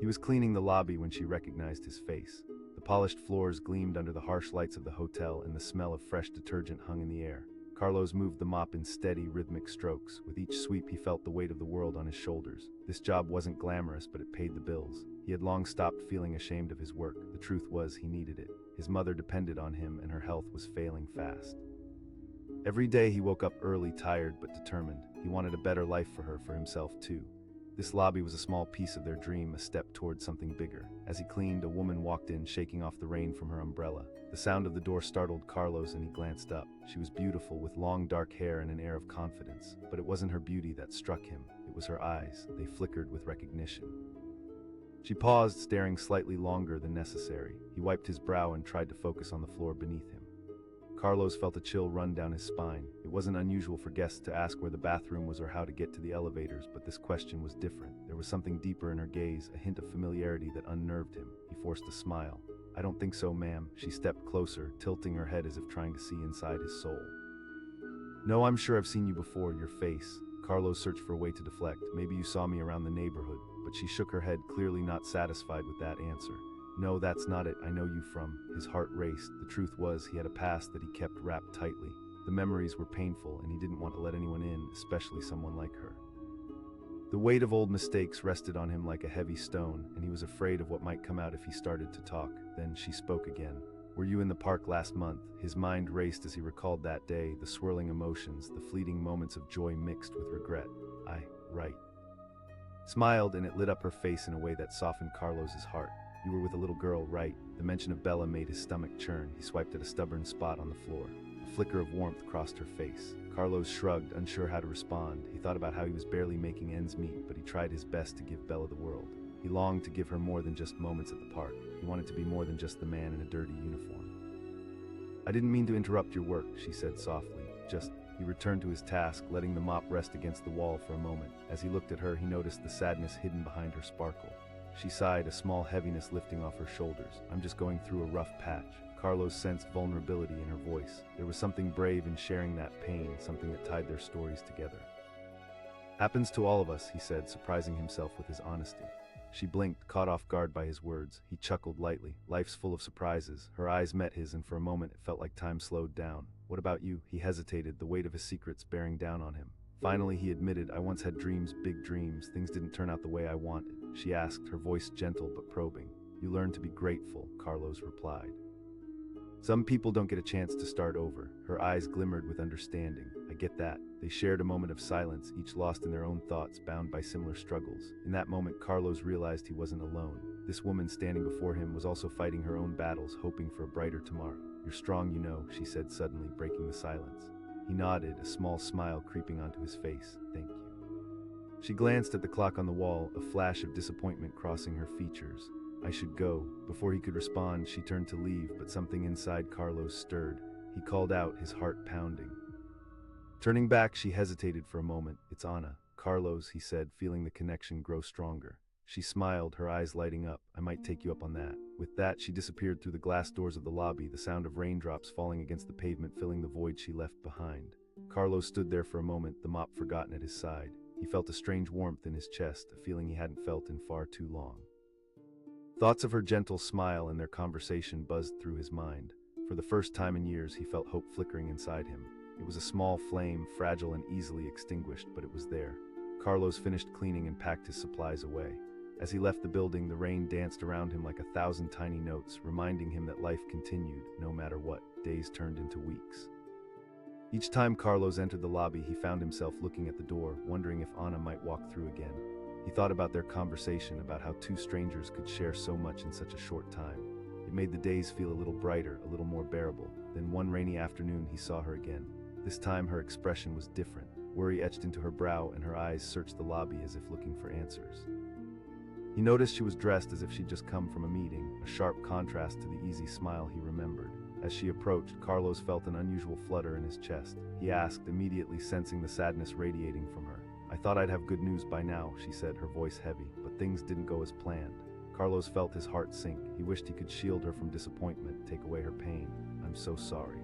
He was cleaning the lobby when she recognized his face. The polished floors gleamed under the harsh lights of the hotel, and the smell of fresh detergent hung in the air. Carlos moved the mop in steady, rhythmic strokes. With each sweep, he felt the weight of the world on his shoulders. This job wasn't glamorous, but it paid the bills. He had long stopped feeling ashamed of his work. The truth was, he needed it. His mother depended on him, and her health was failing fast. Every day he woke up early, tired but determined. He wanted a better life for her, for himself too. This lobby was a small piece of their dream, a step towards something bigger. As he cleaned, a woman walked in, shaking off the rain from her umbrella. The sound of the door startled Carlos, and he glanced up. She was beautiful, with long dark hair and an air of confidence. But it wasn't her beauty that struck him. It was her eyes. They flickered with recognition. She paused, staring slightly longer than necessary. He wiped his brow and tried to focus on the floor beneath him. Carlos felt a chill run down his spine. It wasn't unusual for guests to ask where the bathroom was or how to get to the elevators, but this question was different. There was something deeper in her gaze, a hint of familiarity that unnerved him. He forced a smile. "I don't think so, ma'am." She stepped closer, tilting her head as if trying to see inside his soul. "No, I'm sure I've seen you before, your face." Carlos searched for a way to deflect. "Maybe you saw me around the neighborhood." But she shook her head, clearly not satisfied with that answer. "No, that's not it. I know you from..." His heart raced. The truth was, he had a past that he kept wrapped tightly. The memories were painful, and he didn't want to let anyone in, especially someone like her. The weight of old mistakes rested on him like a heavy stone, and he was afraid of what might come out if he started to talk. Then she spoke again. "Were you in the park last month?" His mind raced as he recalled that day, the swirling emotions, the fleeting moments of joy mixed with regret. Right. Smiled, and it lit up her face in a way that softened Carlos's heart. "You were with a little girl, right?" The mention of Bella made his stomach churn. He swiped at a stubborn spot on the floor. A flicker of warmth crossed her face. Carlos shrugged, unsure how to respond. He thought about how he was barely making ends meet, but he tried his best to give Bella the world. He longed to give her more than just moments at the park. He wanted to be more than just the man in a dirty uniform. "I didn't mean to interrupt your work," she said softly. He returned to his task, letting the mop rest against the wall for a moment. As he looked at her, he noticed the sadness hidden behind her sparkle. She sighed, a small heaviness lifting off her shoulders. "I'm just going through a rough patch." Carlos sensed vulnerability in her voice. There was something brave in sharing that pain, something that tied their stories together. "Happens to all of us," he said, surprising himself with his honesty. She blinked, caught off guard by his words. He chuckled lightly. "Life's full of surprises." Her eyes met his, and for a moment it felt like time slowed down. "What about you?" He hesitated, the weight of his secrets bearing down on him. Finally he admitted, "I once had dreams, big dreams. Things didn't turn out the way I wanted." She asked, her voice gentle but probing. "You learn to be grateful," Carlos replied. "Some people don't get a chance to start over." Her eyes glimmered with understanding. "I get that." They shared a moment of silence, each lost in their own thoughts, bound by similar struggles. In that moment, Carlos realized he wasn't alone. This woman standing before him was also fighting her own battles, hoping for a brighter tomorrow. "You're strong, you know," she said suddenly, breaking the silence. He nodded, a small smile creeping onto his face. "Thank you." She glanced at the clock on the wall, a flash of disappointment crossing her features. "I should go." Before he could respond, she turned to leave, but something inside Carlos stirred. He called out, his heart pounding. Turning back, she hesitated for a moment. "It's Anna." "Carlos," he said, feeling the connection grow stronger. She smiled, her eyes lighting up. "I might take you up on that." With that, she disappeared through the glass doors of the lobby, the sound of raindrops falling against the pavement filling the void she left behind. Carlos stood there for a moment, the mop forgotten at his side. He felt a strange warmth in his chest, a feeling he hadn't felt in far too long. Thoughts of her gentle smile and their conversation buzzed through his mind. For the first time in years, he felt hope flickering inside him. It was a small flame, fragile and easily extinguished, but it was there. Carlos finished cleaning and packed his supplies away. As he left the building, the rain danced around him like 1,000 tiny notes, reminding him that life continued, no matter what. Days turned into weeks. Each time Carlos entered the lobby, he found himself looking at the door, wondering if Anna might walk through again. He thought about their conversation, about how two strangers could share so much in such a short time. It made the days feel a little brighter, a little more bearable. Then one rainy afternoon, he saw her again. This time her expression was different. Worry etched into her brow, and her eyes searched the lobby as if looking for answers. He noticed she was dressed as if she'd just come from a meeting, a sharp contrast to the easy smile he remembered. As she approached, Carlos felt an unusual flutter in his chest. He asked, immediately sensing the sadness radiating from her. "I thought I'd have good news by now," she said, her voice heavy, but things didn't go as planned. Carlos felt his heart sink. He wished he could shield her from disappointment, take away her pain. "I'm so sorry."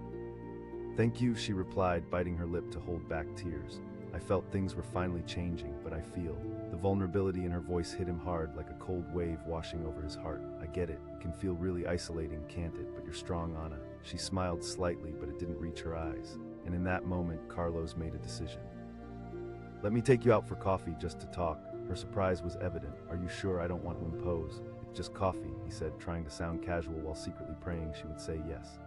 "Thank you," she replied, biting her lip to hold back tears. I felt things were finally changing, but I feel. The vulnerability in her voice hit him hard like a cold wave washing over his heart. I get it. It can feel really isolating, can't it? But you're strong, Anna. She smiled slightly, but it didn't reach her eyes. And in that moment, Carlos made a decision. Let me take you out for coffee just to talk. Her surprise was evident. Are you sure I don't want to impose? It's just coffee, he said, trying to sound casual while secretly praying she would say yes.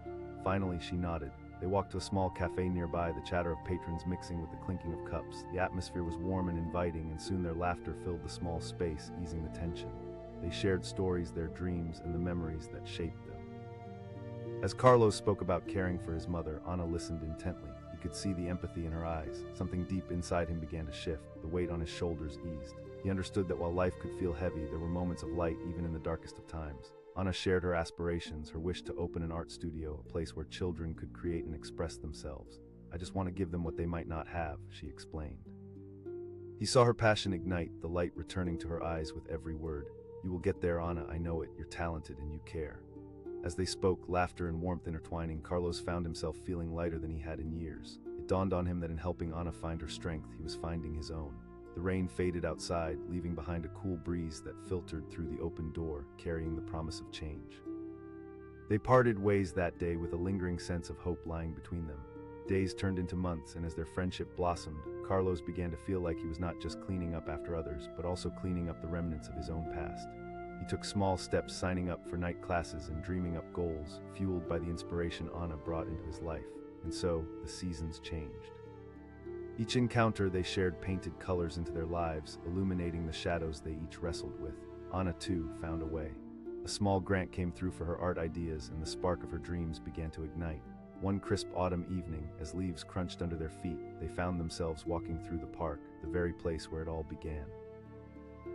Finally, she nodded. They walked to a small cafe nearby, the chatter of patrons mixing with the clinking of cups. The atmosphere was warm and inviting, and soon their laughter filled the small space, easing the tension. They shared stories, their dreams, and the memories that shaped them. As Carlos spoke about caring for his mother, Anna listened intently. He could see the empathy in her eyes. Something deep inside him began to shift. The weight on his shoulders eased. He understood that while life could feel heavy, there were moments of light even in the darkest of times. Anna shared her aspirations, her wish to open an art studio, a place where children could create and express themselves. I just want to give them what they might not have, she explained. He saw her passion ignite, the light returning to her eyes with every word. You will get there, Anna, I know it. You're talented and you care. As they spoke, laughter and warmth intertwining, Carlos found himself feeling lighter than he had in years. It dawned on him that in helping Anna find her strength, he was finding his own. The rain faded outside, leaving behind a cool breeze that filtered through the open door, carrying the promise of change. They parted ways that day with a lingering sense of hope lying between them. Days turned into months, and as their friendship blossomed, Carlos began to feel like he was not just cleaning up after others, but also cleaning up the remnants of his own past. He took small steps, signing up for night classes and dreaming up goals, fueled by the inspiration Anna brought into his life. And so, the seasons changed. Each encounter, they shared painted colors into their lives, illuminating the shadows they each wrestled with. Anna, too, found a way. A small grant came through for her art ideas, and the spark of her dreams began to ignite. One crisp autumn evening, as leaves crunched under their feet, they found themselves walking through the park, the very place where it all began.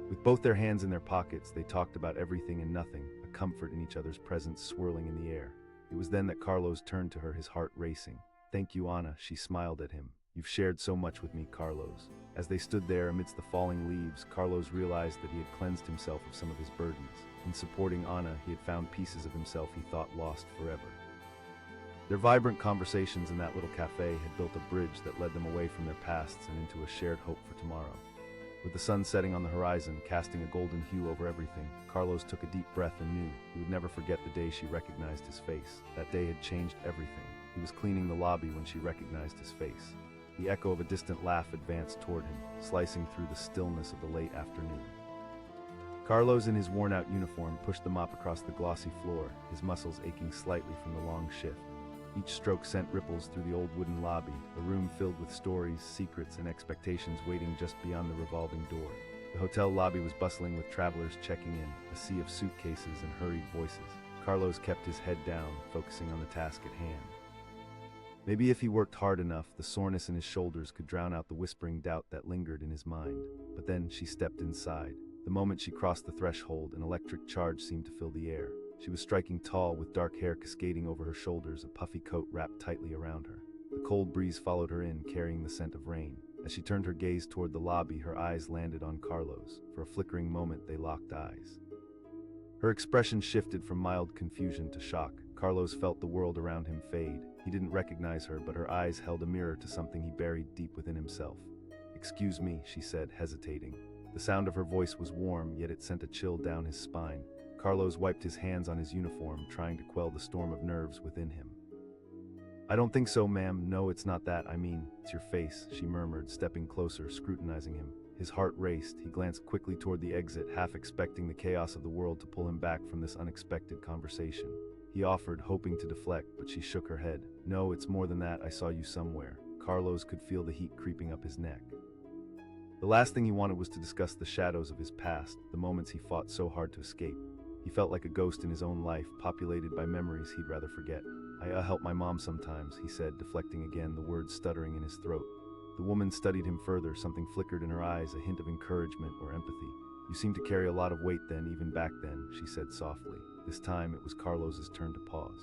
With both their hands in their pockets, they talked about everything and nothing, a comfort in each other's presence swirling in the air. It was then that Carlos turned to her, his heart racing. Thank you, Anna, she smiled at him. You've shared so much with me, Carlos. As they stood there amidst the falling leaves, Carlos realized that he had cleansed himself of some of his burdens. In supporting Anna, he had found pieces of himself he thought lost forever. Their vibrant conversations in that little cafe had built a bridge that led them away from their pasts and into a shared hope for tomorrow. With the sun setting on the horizon, casting a golden hue over everything, Carlos took a deep breath and knew he would never forget the day she recognized his face. That day had changed everything. He was cleaning the lobby when she recognized his face. The echo of a distant laugh advanced toward him, slicing through the stillness of the late afternoon. Carlos, in his worn-out uniform, pushed the mop across the glossy floor, his muscles aching slightly from the long shift. Each stroke sent ripples through the old wooden lobby, a room filled with stories, secrets, and expectations waiting just beyond the revolving door. The hotel lobby was bustling with travelers checking in, a sea of suitcases and hurried voices. Carlos kept his head down, focusing on the task at hand. Maybe if he worked hard enough, the soreness in his shoulders could drown out the whispering doubt that lingered in his mind. But then she stepped inside. The moment she crossed the threshold, an electric charge seemed to fill the air. She was striking tall, with dark hair cascading over her shoulders, a puffy coat wrapped tightly around her. The cold breeze followed her in, carrying the scent of rain. As she turned her gaze toward the lobby, her eyes landed on Carlos. For a flickering moment, they locked eyes. Her expression shifted from mild confusion to shock. Carlos felt the world around him fade. He didn't recognize her, but her eyes held a mirror to something he buried deep within himself. "Excuse me," she said, hesitating. The sound of her voice was warm, yet it sent a chill down his spine. Carlos wiped his hands on his uniform, trying to quell the storm of nerves within him. "I don't think so, ma'am. No, it's not that. I mean, it's your face," she murmured, stepping closer, scrutinizing him. His heart raced. He glanced quickly toward the exit, half expecting the chaos of the world to pull him back from this unexpected conversation. He offered, hoping to deflect, but she shook her head. "No, it's more than that. I saw you somewhere." Carlos could feel the heat creeping up his neck. The last thing he wanted was to discuss the shadows of his past, the moments he fought so hard to escape. He felt like a ghost in his own life, populated by memories he'd rather forget. I help my mom sometimes," he said, deflecting again, the words stuttering in his throat. The woman studied him further, something flickered in her eyes, a hint of encouragement or empathy. "You seem to carry a lot of weight then, even back then," she said softly. This time it was Carlos's turn to pause.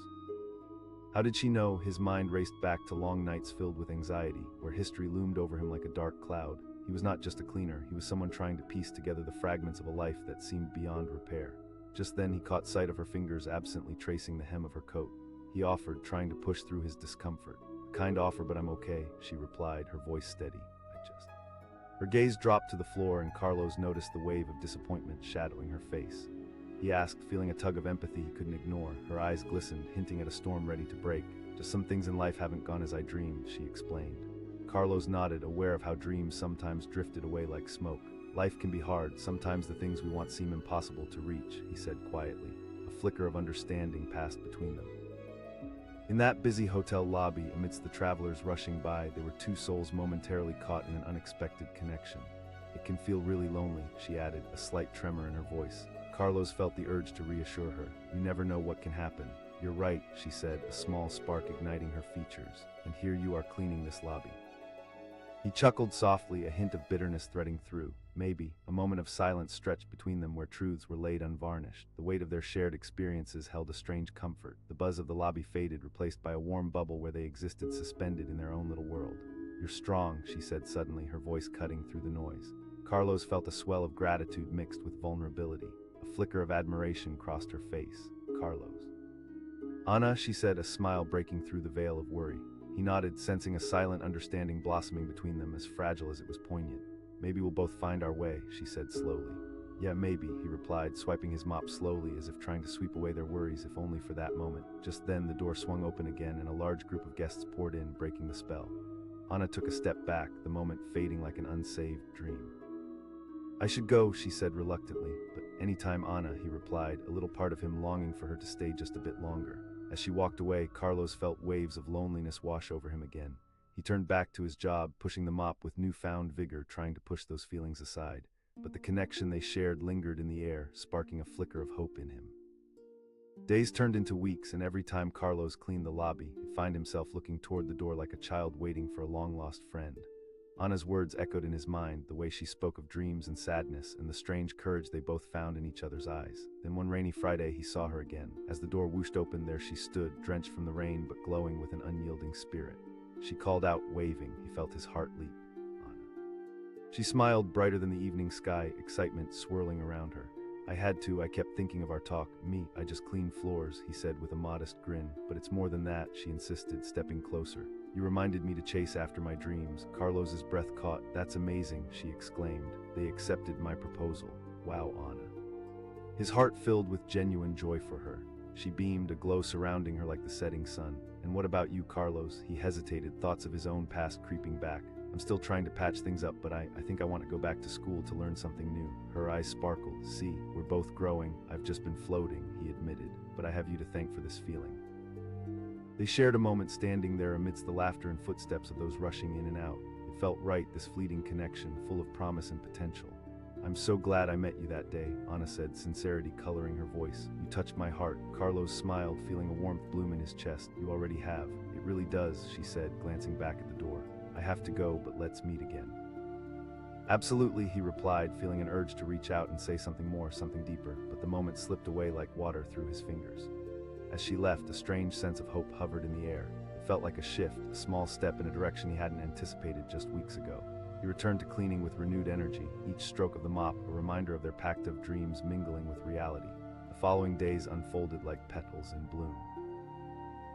How did she know? His mind raced back to long nights filled with anxiety, where history loomed over him like a dark cloud. He was not just a cleaner, he was someone trying to piece together the fragments of a life that seemed beyond repair. Just then he caught sight of her fingers absently tracing the hem of her coat. He offered, trying to push through his discomfort. "A kind offer, but I'm okay," she replied, her voice steady. "I just. Her gaze dropped to the floor and Carlos noticed the wave of disappointment shadowing her face. He asked, feeling a tug of empathy he couldn't ignore. Her eyes glistened, hinting at a storm ready to break. Just some things in life haven't gone as I dreamed, she explained. Carlos nodded, aware of how dreams sometimes drifted away like smoke. Life can be hard, sometimes the things we want seem impossible to reach, he said quietly. A flicker of understanding passed between them. In that busy hotel lobby, amidst the travelers rushing by, there were two souls momentarily caught in an unexpected connection. It can feel really lonely, she added, a slight tremor in her voice. Carlos felt the urge to reassure her. You never know what can happen. You're right, she said, a small spark igniting her features. And here you are cleaning this lobby. He chuckled softly, a hint of bitterness threading through. Maybe, a moment of silence stretched between them where truths were laid unvarnished. The weight of their shared experiences held a strange comfort. The buzz of the lobby faded, replaced by a warm bubble where they existed suspended in their own little world. You're strong, she said suddenly, her voice cutting through the noise. Carlos felt a swell of gratitude mixed with vulnerability. A flicker of admiration crossed her face. Carlos. Anna, she said, a smile breaking through the veil of worry. He nodded, sensing a silent understanding blossoming between them, as fragile as it was poignant. Maybe we'll both find our way, she said slowly. Yeah, maybe, he replied, swiping his mop slowly as if trying to sweep away their worries, if only for that moment. Just then, the door swung open again and a large group of guests poured in, breaking the spell. Anna took a step back, the moment fading like an unsaved dream. I should go, she said reluctantly, but anytime, Anna, he replied, a little part of him longing for her to stay just a bit longer. As she walked away, Carlos felt waves of loneliness wash over him again. He turned back to his job, pushing the mop with newfound vigor, trying to push those feelings aside. But the connection they shared lingered in the air, sparking a flicker of hope in him. Days turned into weeks, and every time Carlos cleaned the lobby, he'd find himself looking toward the door like a child waiting for a long-lost friend. Anna's words echoed in his mind, the way she spoke of dreams and sadness, and the strange courage they both found in each other's eyes. Then one rainy Friday, he saw her again. As the door whooshed open, there she stood, drenched from the rain but glowing with an unyielding spirit. She called out, waving. He felt his heart leap. Anna. She smiled, brighter than the evening sky, excitement swirling around her. I kept thinking of our talk. I just cleaned floors, he said with a modest grin. But it's more than that, she insisted, stepping closer. You reminded me to chase after my dreams. Carlos's breath caught. That's amazing, she exclaimed. They accepted my proposal. Wow, Anna. His heart filled with genuine joy for her. She beamed, a glow surrounding her like the setting sun. And what about you, Carlos? He hesitated, thoughts of his own past creeping back. I'm still trying to patch things up, but I think I want to go back to school to learn something new. Her eyes sparkled. See, we're both growing. I've just been floating, he admitted. But I have you to thank for this feeling. They shared a moment standing there amidst the laughter and footsteps of those rushing in and out. It felt right, this fleeting connection, full of promise and potential. I'm so glad I met you that day, Anna said, sincerity coloring her voice. You touched my heart. Carlos smiled, feeling a warmth bloom in his chest. You already have. It really does, she said, glancing back at the door. I have to go, but let's meet again. Absolutely, he replied, feeling an urge to reach out and say something more, something deeper, but the moment slipped away like water through his fingers. As she left, a strange sense of hope hovered in the air. It felt like a shift, a small step in a direction he hadn't anticipated just weeks ago. He returned to cleaning with renewed energy, each stroke of the mop a reminder of their pact of dreams mingling with reality. The following days unfolded like petals in bloom.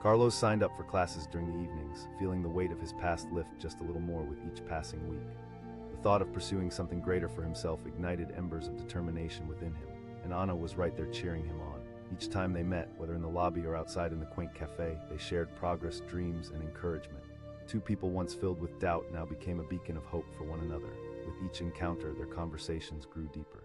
Carlos signed up for classes during the evenings, feeling the weight of his past lift just a little more with each passing week. The thought of pursuing something greater for himself ignited embers of determination within him, and Anna was right there cheering him on. Each time they met, whether in the lobby or outside in the quaint cafe, they shared progress, dreams, and encouragement. Two people once filled with doubt now became a beacon of hope for one another. With each encounter, their conversations grew deeper.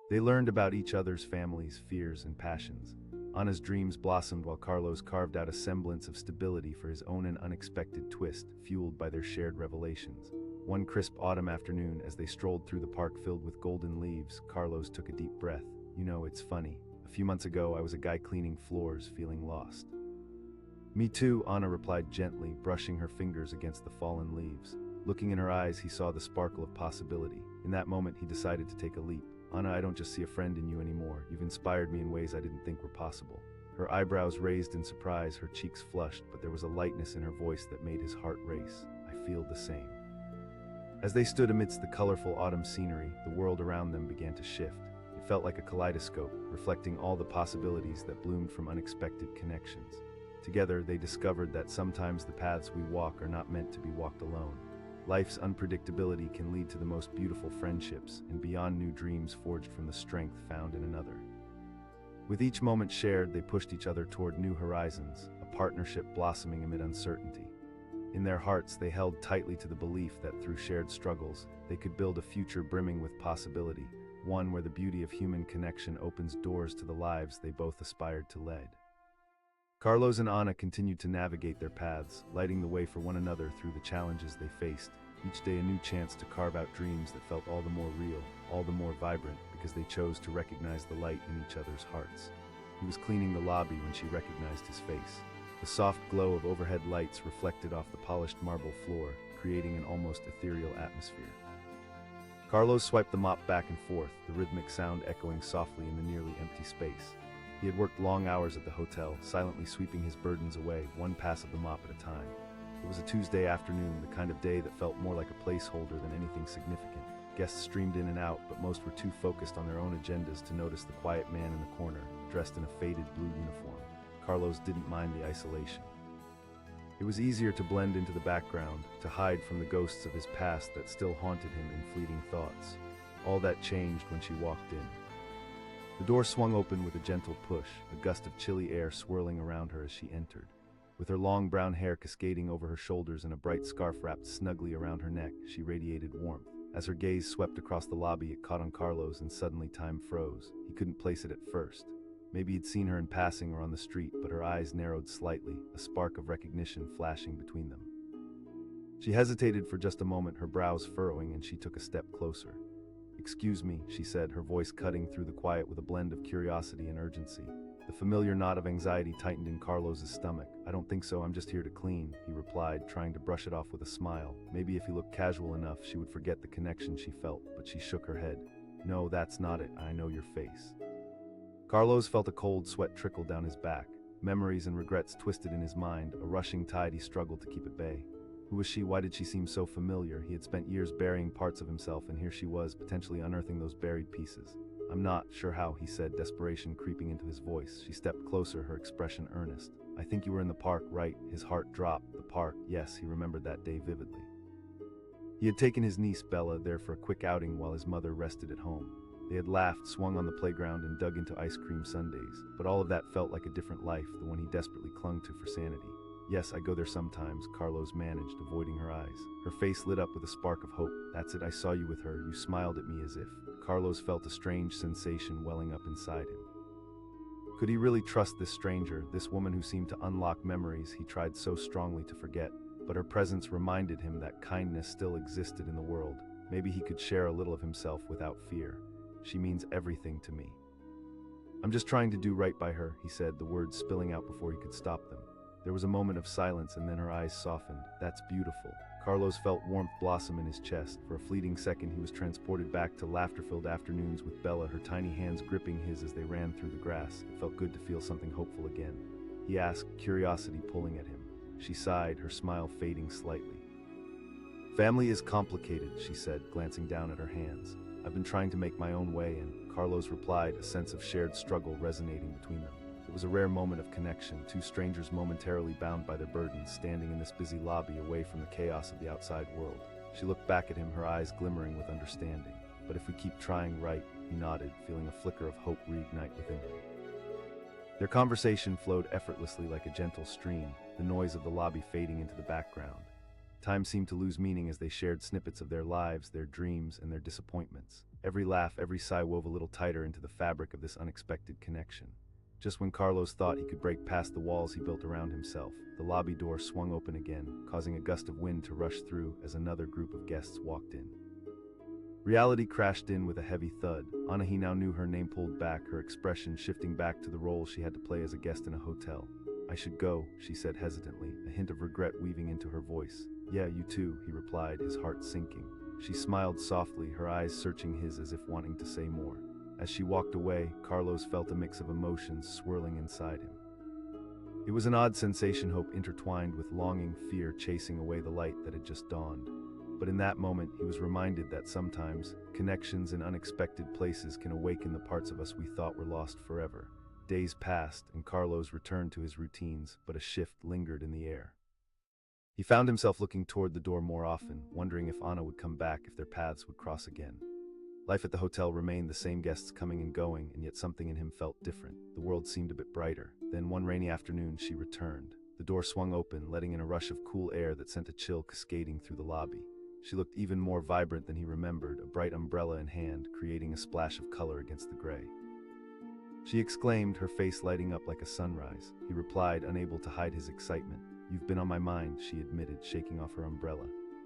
They learned about each other's families, fears, and passions. Anna's dreams blossomed while Carlos carved out a semblance of stability for his own an unexpected twist, fueled by their shared revelations. One crisp autumn afternoon, as they strolled through the park filled with golden leaves, Carlos took a deep breath. You know, it's funny. A few months ago, I was a guy cleaning floors, feeling lost. Me too, Anna replied gently, brushing her fingers against the fallen leaves. Looking in her eyes, he saw the sparkle of possibility. In that moment, he decided to take a leap. Anna, I don't just see a friend in you anymore. You've inspired me in ways I didn't think were possible. Her eyebrows raised in surprise, her cheeks flushed, but there was a lightness in her voice that made his heart race. I feel the same. As they stood amidst the colorful autumn scenery, the world around them began to shift. It felt like a kaleidoscope, reflecting all the possibilities that bloomed from unexpected connections. Together, they discovered that sometimes the paths we walk are not meant to be walked alone. Life's unpredictability can lead to the most beautiful friendships and beyond new dreams forged from the strength found in another. With each moment shared, they pushed each other toward new horizons, a partnership blossoming amid uncertainty. In their hearts, they held tightly to the belief that through shared struggles, they could build a future brimming with possibility, one where the beauty of human connection opens doors to the lives they both aspired to lead. Carlos and Anna continued to navigate their paths, lighting the way for one another through the challenges they faced, each day a new chance to carve out dreams that felt all the more real, all the more vibrant, because they chose to recognize the light in each other's hearts. He was cleaning the lobby when she recognized his face. The soft glow of overhead lights reflected off the polished marble floor, creating an almost ethereal atmosphere. Carlos swiped the mop back and forth, the rhythmic sound echoing softly in the nearly empty space. He had worked long hours at the hotel, silently sweeping his burdens away, one pass of the mop at a time. It was a Tuesday afternoon, the kind of day that felt more like a placeholder than anything significant. Guests streamed in and out, but most were too focused on their own agendas to notice the quiet man in the corner, dressed in a faded blue uniform. Carlos didn't mind the isolation. It was easier to blend into the background, to hide from the ghosts of his past that still haunted him in fleeting thoughts. All that changed when she walked in. The door swung open with a gentle push, a gust of chilly air swirling around her as she entered. With her long brown hair cascading over her shoulders and a bright scarf wrapped snugly around her neck, she radiated warmth. As her gaze swept across the lobby, it caught on Carlos and suddenly time froze. He couldn't place it at first. Maybe he'd seen her in passing or on the street, but her eyes narrowed slightly, a spark of recognition flashing between them. She hesitated for just a moment, her brows furrowing, and she took a step closer. "Excuse me," she said, her voice cutting through the quiet with a blend of curiosity and urgency. The familiar knot of anxiety tightened in Carlos's stomach. "I don't think so, I'm just here to clean," he replied, trying to brush it off with a smile. Maybe if he looked casual enough, she would forget the connection she felt, but she shook her head. "No, that's not it, I know your face." Carlos felt a cold sweat trickle down his back. Memories and regrets twisted in his mind, a rushing tide he struggled to keep at bay. Who was she? Why did she seem so familiar? He had spent years burying parts of himself, and here she was, potentially unearthing those buried pieces. "I'm not sure how," he said, desperation creeping into his voice. She stepped closer, her expression earnest. "I think you were in the park, right?" His heart dropped. The park, yes, he remembered that day vividly. He had taken his niece Bella there for a quick outing while his mother rested at home. They had laughed, swung on the playground, and dug into ice cream sundaes. But all of that felt like a different life, the one he desperately clung to for sanity. "Yes, I go there sometimes," Carlos managed, avoiding her eyes. Her face lit up with a spark of hope. "That's it, I saw you with her. You smiled at me as if..." Carlos felt a strange sensation welling up inside him. Could he really trust this stranger, this woman who seemed to unlock memories he tried so strongly to forget? But her presence reminded him that kindness still existed in the world. Maybe he could share a little of himself without fear. "She means everything to me." "I'm just trying to do right by her," he said, the words spilling out before he could stop them. There was a moment of silence, and then her eyes softened. "That's beautiful." Carlos felt warmth blossom in his chest. For a fleeting second, he was transported back to laughter-filled afternoons with Bella, her tiny hands gripping his as they ran through the grass. It felt good to feel something hopeful again. He asked, curiosity pulling at him. She sighed, her smile fading slightly. "Family is complicated," she said, glancing down at her hands. "I've been trying to make my own way," and Carlos replied, a sense of shared struggle resonating between them. It was a rare moment of connection, two strangers momentarily bound by their burdens, standing in this busy lobby away from the chaos of the outside world. She looked back at him, her eyes glimmering with understanding. "But if we keep trying, right?" He nodded, feeling a flicker of hope reignite within him. Their conversation flowed effortlessly like a gentle stream, the noise of the lobby fading into the background. Time seemed to lose meaning as they shared snippets of their lives, their dreams, and their disappointments. Every laugh, every sigh wove a little tighter into the fabric of this unexpected connection. Just when Carlos thought he could break past the walls he built around himself, the lobby door swung open again, causing a gust of wind to rush through as another group of guests walked in. Reality crashed in with a heavy thud. Anna, he now knew her name, pulled back, her expression shifting back to the role she had to play as a guest in a hotel. "I should go," she said hesitantly, a hint of regret weaving into her voice. "Yeah, you too," he replied, his heart sinking. She smiled softly, her eyes searching his as if wanting to say more. As she walked away, Carlos felt a mix of emotions swirling inside him. It was an odd sensation, hope intertwined with longing, fear chasing away the light that had just dawned. But in that moment, he was reminded that sometimes, connections in unexpected places can awaken the parts of us we thought were lost forever. Days passed, and Carlos returned to his routines, but a shift lingered in the air. He found himself looking toward the door more often, wondering if Anna would come back, if their paths would cross again. Life at the hotel remained the same, guests coming and going, and yet something in him felt different. The world seemed a bit brighter. Then one rainy afternoon she returned. The door swung open, letting in a rush of cool air that sent a chill cascading through the lobby. She looked even more vibrant than he remembered, a bright umbrella in hand, creating a splash of color against the gray. She exclaimed, her face lighting up like a sunrise. He replied, unable to hide his excitement. "You've been on my mind," she admitted, shaking off her umbrella.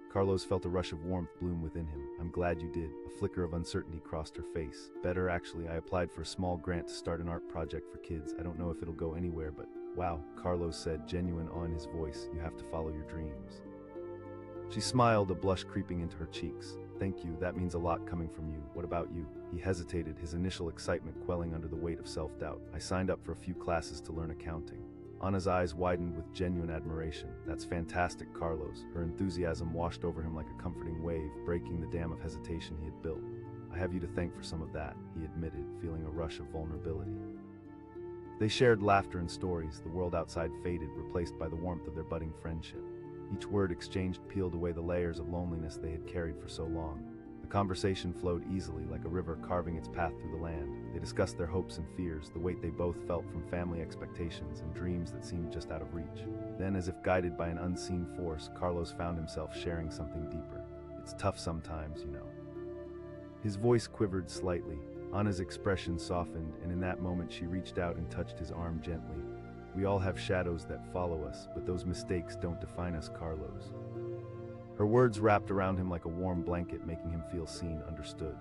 Carlos felt a rush of warmth bloom within him. "I'm glad you did." A flicker of uncertainty crossed her face. "Better, actually. I applied for a small grant to start an art project for kids. I don't know if it'll go anywhere, but..." "Wow," Carlos said, genuine awe in his voice. "You have to follow your dreams." She smiled, a blush creeping into her cheeks. "Thank you, that means a lot coming from you. What about you?" He hesitated, his initial excitement quelling under the weight of self-doubt. "I signed up for a few classes to learn accounting." Anna's eyes widened with genuine admiration. "That's fantastic, Carlos." Her enthusiasm washed over him like a comforting wave, breaking the dam of hesitation he had built. "I have you to thank for some of that," he admitted, feeling a rush of vulnerability. They shared laughter and stories. The world outside faded, replaced by the warmth of their budding friendship. Each word exchanged peeled away the layers of loneliness they had carried for so long. The conversation flowed easily, like a river carving its path through the land. They discussed their hopes and fears, the weight they both felt from family expectations and dreams that seemed just out of reach. Then, as if guided by an unseen force, Carlos found himself sharing something deeper. "It's tough sometimes, you know." His voice quivered slightly. Anna's expression softened, and in that moment she reached out and touched his arm gently. "We all have shadows that follow us, but those mistakes don't define us, Carlos." Her words wrapped around him like a warm blanket, making him feel seen, understood.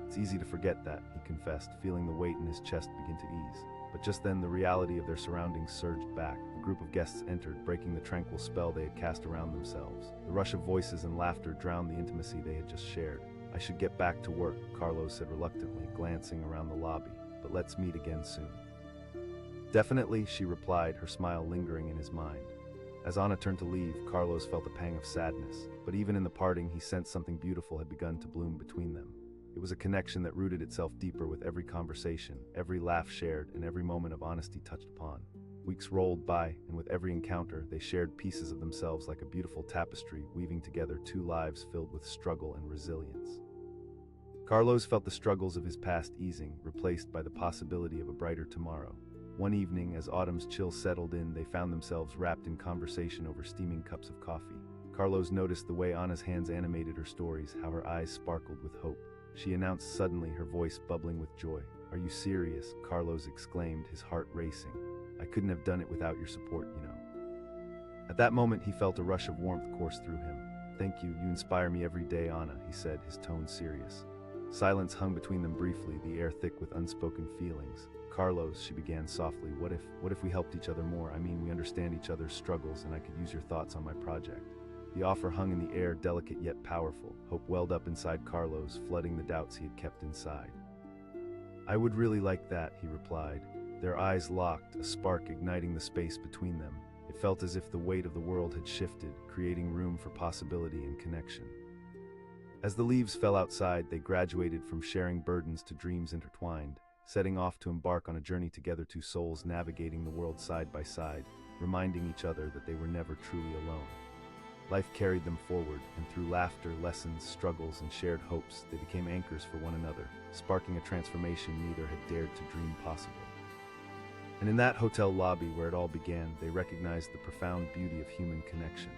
"It's easy to forget that," he confessed, feeling the weight in his chest begin to ease. But just then the reality of their surroundings surged back. A group of guests entered, breaking the tranquil spell they had cast around themselves. The rush of voices and laughter drowned the intimacy they had just shared. "I should get back to work," Carlos said reluctantly, glancing around the lobby. "But let's meet again soon." "Definitely," she replied, her smile lingering in his mind. As Anna turned to leave, Carlos felt a pang of sadness. But even in the parting, he sensed something beautiful had begun to bloom between them. It was a connection that rooted itself deeper with every conversation, every laugh shared, and every moment of honesty touched upon. Weeks rolled by, and with every encounter, they shared pieces of themselves like a beautiful tapestry, weaving together two lives filled with struggle and resilience. Carlos felt the struggles of his past easing, replaced by the possibility of a brighter tomorrow. One evening, as autumn's chill settled in, they found themselves wrapped in conversation over steaming cups of coffee. Carlos noticed the way Anna's hands animated her stories, how her eyes sparkled with hope. She announced suddenly, her voice bubbling with joy. "Are you serious?" Carlos exclaimed, his heart racing. "I couldn't have done it without your support, you know." At that moment, he felt a rush of warmth course through him. "Thank you, you inspire me every day, Anna," he said, his tone serious. Silence hung between them briefly, the air thick with unspoken feelings. "Carlos," she began softly, what if we helped each other more? I mean, we understand each other's struggles, and I could use your thoughts on my project." The offer hung in the air, delicate yet powerful. Hope welled up inside Carlos, flooding the doubts he had kept inside. "I would really like that," he replied. Their eyes locked, a spark igniting the space between them. It felt as if the weight of the world had shifted, creating room for possibility and connection. As the leaves fell outside, they graduated from sharing burdens to dreams intertwined, setting off to embark on a journey together, two souls navigating the world side by side, reminding each other that they were never truly alone. Life carried them forward, and through laughter, lessons, struggles, and shared hopes, they became anchors for one another, sparking a transformation neither had dared to dream possible. And in that hotel lobby where it all began, they recognized the profound beauty of human connection.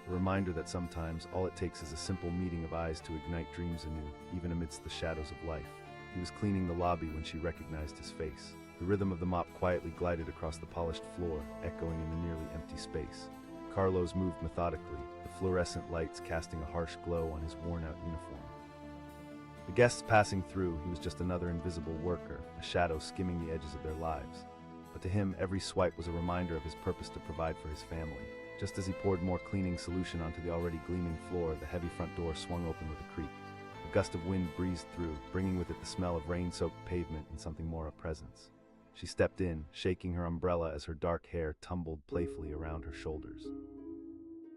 A reminder that sometimes all it takes is a simple meeting of eyes to ignite dreams anew, even amidst the shadows of life. He was cleaning the lobby when she recognized his face. The rhythm of the mop quietly glided across the polished floor, echoing in the nearly empty space. Carlos moved methodically, the fluorescent lights casting a harsh glow on his worn-out uniform. The guests passing through, he was just another invisible worker, a shadow skimming the edges of their lives. But to him, every swipe was a reminder of his purpose to provide for his family. Just as he poured more cleaning solution onto the already gleaming floor, the heavy front door swung open with a creak. A gust of wind breezed through, bringing with it the smell of rain-soaked pavement and something more of presence. She stepped in, shaking her umbrella as her dark hair tumbled playfully around her shoulders.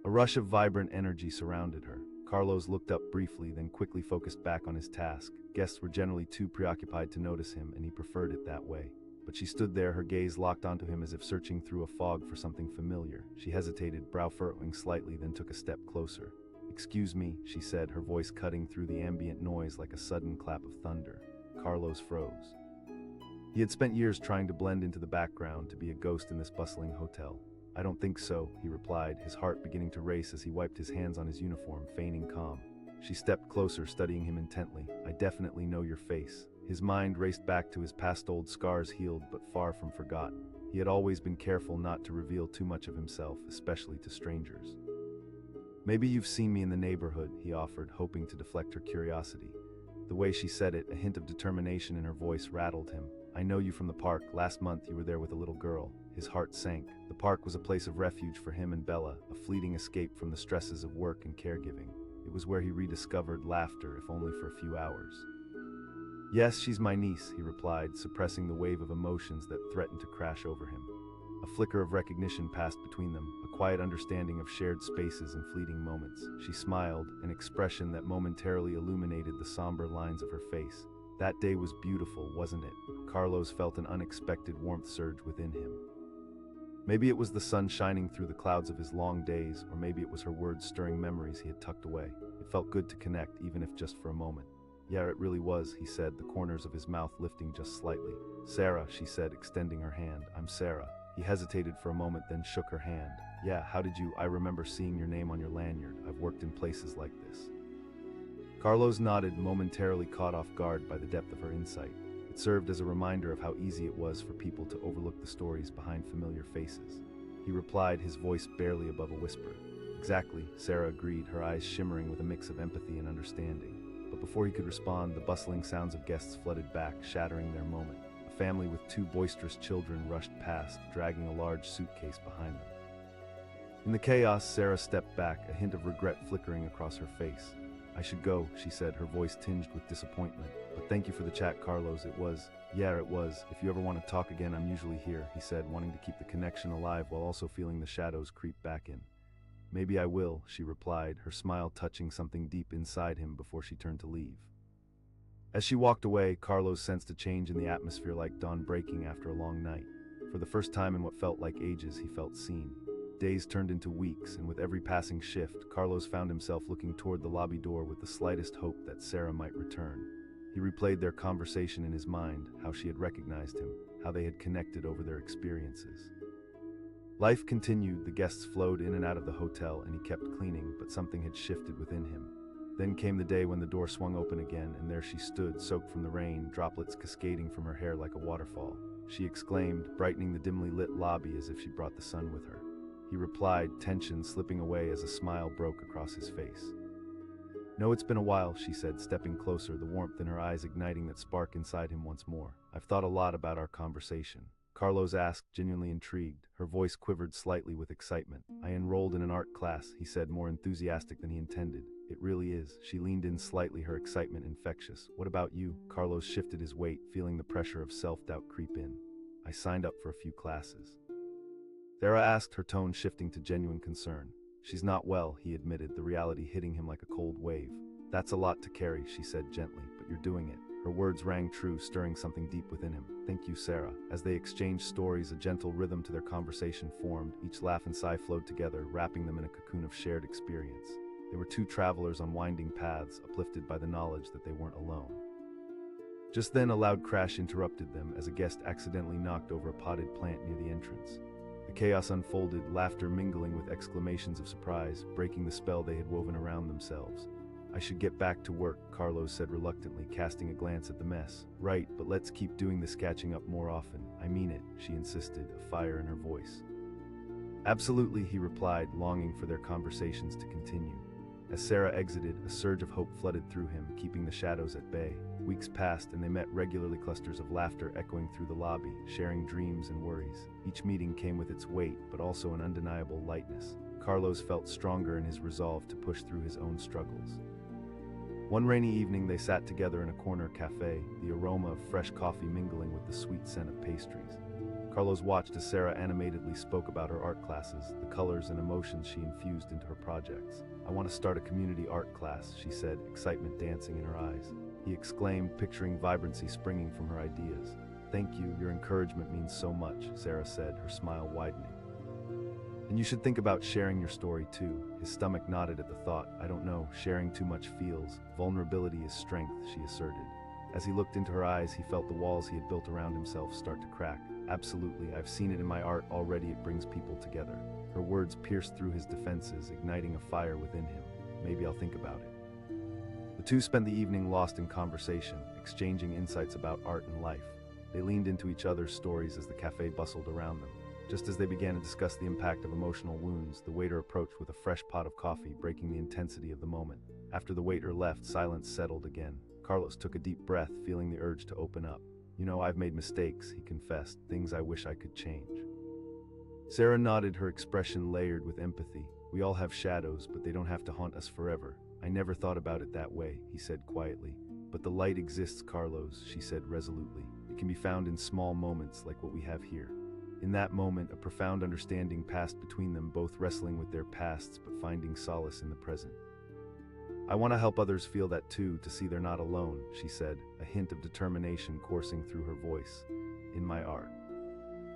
A rush of vibrant energy surrounded her. Carlos looked up briefly, then quickly focused back on his task. Guests were generally too preoccupied to notice him, and he preferred it that way. but she stood there, her gaze locked onto him as if searching through a fog for something familiar. She hesitated, brow furrowing slightly, then took a step closer. "Excuse me," she said, her voice cutting through the ambient noise like a sudden clap of thunder. Carlos froze. He had spent years trying to blend into the background, to be a ghost in this bustling hotel. "I don't think so," he replied, his heart beginning to race as he wiped his hands on his uniform, feigning calm. She stepped closer, studying him intently. "I definitely know your face." His mind raced back to his past, old scars healed but far from forgotten. He had always been careful not to reveal too much of himself, especially to strangers. "Maybe you've seen me in the neighborhood," he offered, hoping to deflect her curiosity. The way she said it, a hint of determination in her voice, rattled him. "I know you from the park. Last month you were there with a little girl." His heart sank. The park was a place of refuge for him and Bella, a fleeting escape from the stresses of work and caregiving. It was where he rediscovered laughter, if only for a few hours. "Yes, she's my niece," he replied, suppressing the wave of emotions that threatened to crash over him. A flicker of recognition passed between them, a quiet understanding of shared spaces and fleeting moments. She smiled, an expression that momentarily illuminated the somber lines of her face. That day was beautiful, wasn't it? Carlos felt an unexpected warmth surge within him. Maybe it was the sun shining through the clouds of his long days, or maybe it was her words stirring memories he had tucked away. It felt good to connect, even if just for a moment. "Yeah, it really was," he said, the corners of his mouth lifting just slightly. "Sarah," she said, extending her hand. "I'm Sarah." He hesitated for a moment, then shook her hand. "Yeah, how did you? I remember seeing your name on your lanyard. I've worked in places like this." Carlos nodded, momentarily caught off guard by the depth of her insight. It served as a reminder of how easy it was for people to overlook the stories behind familiar faces. He replied, his voice barely above a whisper. "Exactly," Sarah agreed, her eyes shimmering with a mix of empathy and understanding. But before he could respond, the bustling sounds of guests flooded back, shattering their moment. A family with two boisterous children rushed past, dragging a large suitcase behind them. In the chaos, Sarah stepped back, a hint of regret flickering across her face. "I should go," she said, her voice tinged with disappointment. "But thank you for the chat, Carlos. It was..." "Yeah, it was. If you ever want to talk again, I'm usually here," he said, wanting to keep the connection alive while also feeling the shadows creep back in. "Maybe I will," she replied, her smile touching something deep inside him before she turned to leave. As she walked away, Carlos sensed a change in the atmosphere, like dawn breaking after a long night. For the first time in what felt like ages, he felt seen. Days turned into weeks, and with every passing shift, Carlos found himself looking toward the lobby door with the slightest hope that Sarah might return. He replayed their conversation in his mind, how she had recognized him, how they had connected over their experiences. Life continued, the guests flowed in and out of the hotel, and he kept cleaning, but something had shifted within him. Then came the day when the door swung open again, and there she stood, soaked from the rain, droplets cascading from her hair like a waterfall. She exclaimed, brightening the dimly lit lobby as if she brought the sun with her. He replied, tension slipping away as a smile broke across his face. "No, it's been a while," she said, stepping closer, the warmth in her eyes igniting that spark inside him once more. "I've thought a lot about our conversation." Carlos asked, genuinely intrigued. Her voice quivered slightly with excitement. "I enrolled in an art class," he said, more enthusiastic than he intended. "It really is." She leaned in slightly, her excitement infectious. "What about you?" Carlos shifted his weight, feeling the pressure of self-doubt creep in. "I signed up for a few classes." Sarah asked, her tone shifting to genuine concern. "She's not well," he admitted, the reality hitting him like a cold wave. "That's a lot to carry," she said gently, "but you're doing it." Her words rang true, stirring something deep within him. "Thank you, Sarah." As they exchanged stories, a gentle rhythm to their conversation formed. Each laugh and sigh flowed together, wrapping them in a cocoon of shared experience. They were two travelers on winding paths, uplifted by the knowledge that they weren't alone. Just then, a loud crash interrupted them as a guest accidentally knocked over a potted plant near the entrance. The chaos unfolded, laughter mingling with exclamations of surprise, breaking the spell they had woven around themselves. "I should get back to work," Carlos said reluctantly, casting a glance at the mess. "Right, but let's keep doing this catching up more often." "I mean it," she insisted, a fire in her voice. "Absolutely," he replied, longing for their conversations to continue. As Sarah exited, a surge of hope flooded through him, keeping the shadows at bay. Weeks passed, and they met regularly, clusters of laughter echoing through the lobby, sharing dreams and worries. Each meeting came with its weight, but also an undeniable lightness. Carlos felt stronger in his resolve to push through his own struggles. One rainy evening, they sat together in a corner cafe, the aroma of fresh coffee mingling with the sweet scent of pastries. Carlos watched as Sarah animatedly spoke about her art classes, the colors and emotions she infused into her projects. "I want to start a community art class," she said, excitement dancing in her eyes. He exclaimed, picturing vibrancy springing from her ideas. Thank you, your encouragement means so much, Sarah said, her smile widening. And you should think about sharing your story too. His stomach nodded at the thought. I don't know, sharing too much feels. Vulnerability is strength, she asserted. As he looked into her eyes, he felt the walls he had built around himself start to crack. Absolutely, I've seen it in my art already, it brings people together. Her words pierced through his defenses, igniting a fire within him. Maybe I'll think about it. The two spent the evening lost in conversation, exchanging insights about art and life. They leaned into each other's stories as the cafe bustled around them. Just as they began to discuss the impact of emotional wounds, the waiter approached with a fresh pot of coffee, breaking the intensity of the moment. After the waiter left, silence settled again. Carlos took a deep breath, feeling the urge to open up. You know, I've made mistakes, he confessed, things I wish I could change. Sarah nodded, her expression layered with empathy. We all have shadows, but they don't have to haunt us forever. I never thought about it that way, he said quietly. But the light exists, Carlos, she said resolutely. It can be found in small moments like what we have here. In that moment, a profound understanding passed between them, both wrestling with their pasts but finding solace in the present. I want to help others feel that too, to see they're not alone, she said, a hint of determination coursing through her voice. In my art.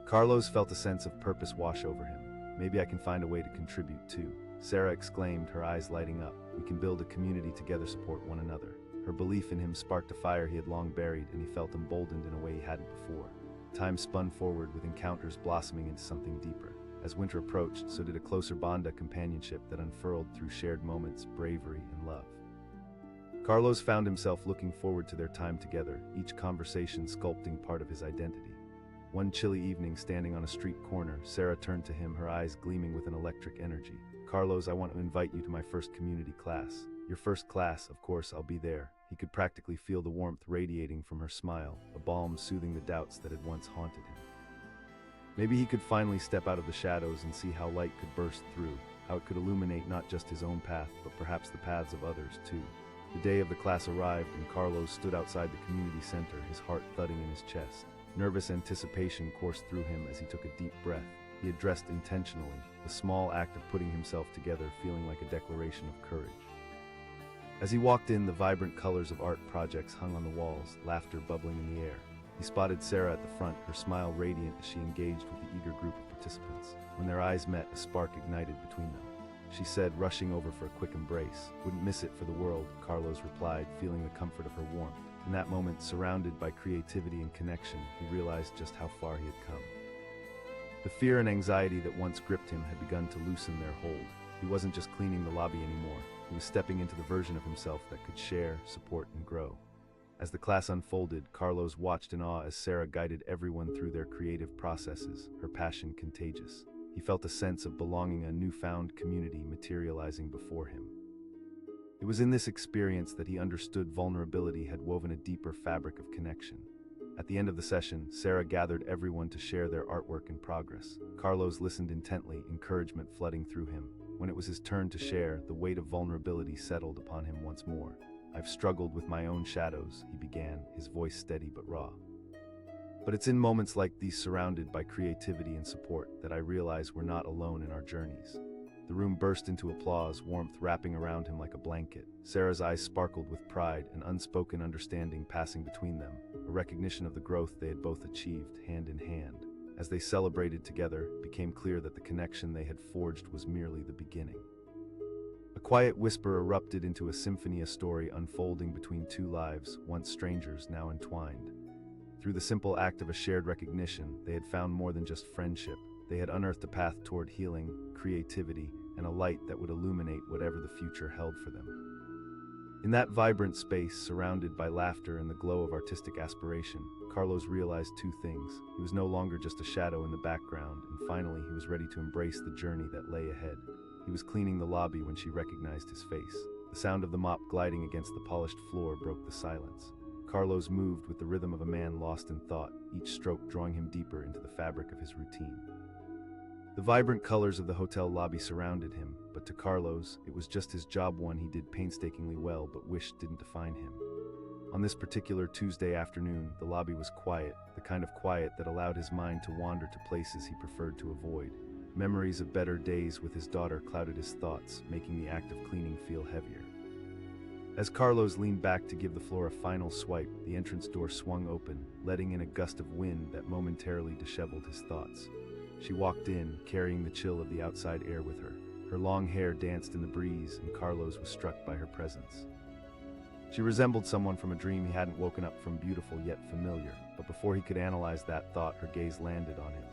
Carlos felt a sense of purpose wash over him. Maybe I can find a way to contribute too. Sarah exclaimed, her eyes lighting up. We can build a community together, support one another. Her belief in him sparked a fire he had long buried, and he felt emboldened in a way he hadn't before. Time spun forward, with encounters blossoming into something deeper. As winter approached, so did a closer bond of companionship that unfurled through shared moments, bravery, and love. Carlos found himself looking forward to their time together, each conversation sculpting part of his identity. One chilly evening, standing on a street corner, Sarah turned to him, her eyes gleaming with an electric energy. Carlos, I want to invite you to my first community class. Your first class, of course, I'll be there. He could practically feel the warmth radiating from her smile, a balm soothing the doubts that had once haunted him. Maybe he could finally step out of the shadows and see how light could burst through, how it could illuminate not just his own path, but perhaps the paths of others too. The day of the class arrived, and Carlos stood outside the community center, his heart thudding in his chest. Nervous anticipation coursed through him as he took a deep breath. He had dressed intentionally, the small act of putting himself together feeling like a declaration of courage. As he walked in, the vibrant colors of art projects hung on the walls, laughter bubbling in the air. He spotted Sarah at the front, her smile radiant as she engaged with the eager group of participants. When their eyes met, a spark ignited between them. She said, rushing over for a quick embrace. Wouldn't miss it for the world, Carlos replied, feeling the comfort of her warmth. In that moment, surrounded by creativity and connection, he realized just how far he had come. The fear and anxiety that once gripped him had begun to loosen their hold. He wasn't just cleaning the lobby anymore. He was stepping into the version of himself that could share, support, and grow. As the class unfolded, Carlos watched in awe as Sarah guided everyone through their creative processes, her passion contagious. He felt a sense of belonging, a newfound community materializing before him. It was in this experience that he understood vulnerability had woven a deeper fabric of connection. At the end of the session, Sarah gathered everyone to share their artwork in progress. Carlos listened intently, encouragement flooding through him. When it was his turn to share, the weight of vulnerability settled upon him once more. I've struggled with my own shadows, he began, his voice steady but raw. But it's in moments like these, surrounded by creativity and support, that I realize we're not alone in our journeys. The room burst into applause, warmth wrapping around him like a blanket. Sarah's eyes sparkled with pride, an unspoken understanding passing between them, a recognition of the growth they had both achieved, hand in hand. As they celebrated together, it became clear that the connection they had forged was merely the beginning. A quiet whisper erupted into a symphony, a story unfolding between two lives, once strangers, now entwined. Through the simple act of a shared recognition, they had found more than just friendship. They had unearthed a path toward healing, creativity, and a light that would illuminate whatever the future held for them. In that vibrant space, surrounded by laughter and the glow of artistic aspiration, Carlos realized two things. He was no longer just a shadow in the background, and finally he was ready to embrace the journey that lay ahead. He was cleaning the lobby when she recognized his face. The sound of the mop gliding against the polished floor broke the silence. Carlos moved with the rhythm of a man lost in thought, each stroke drawing him deeper into the fabric of his routine. The vibrant colors of the hotel lobby surrounded him, but to Carlos, it was just his job, one he did painstakingly well but wished didn't define him. On this particular Tuesday afternoon, the lobby was quiet, the kind of quiet that allowed his mind to wander to places he preferred to avoid. Memories of better days with his daughter clouded his thoughts, making the act of cleaning feel heavier. As Carlos leaned back to give the floor a final swipe, the entrance door swung open, letting in a gust of wind that momentarily disheveled his thoughts. She walked in, carrying the chill of the outside air with her. Her long hair danced in the breeze, and Carlos was struck by her presence. She resembled someone from a dream he hadn't woken up from, beautiful yet familiar, but before he could analyze that thought, her gaze landed on him.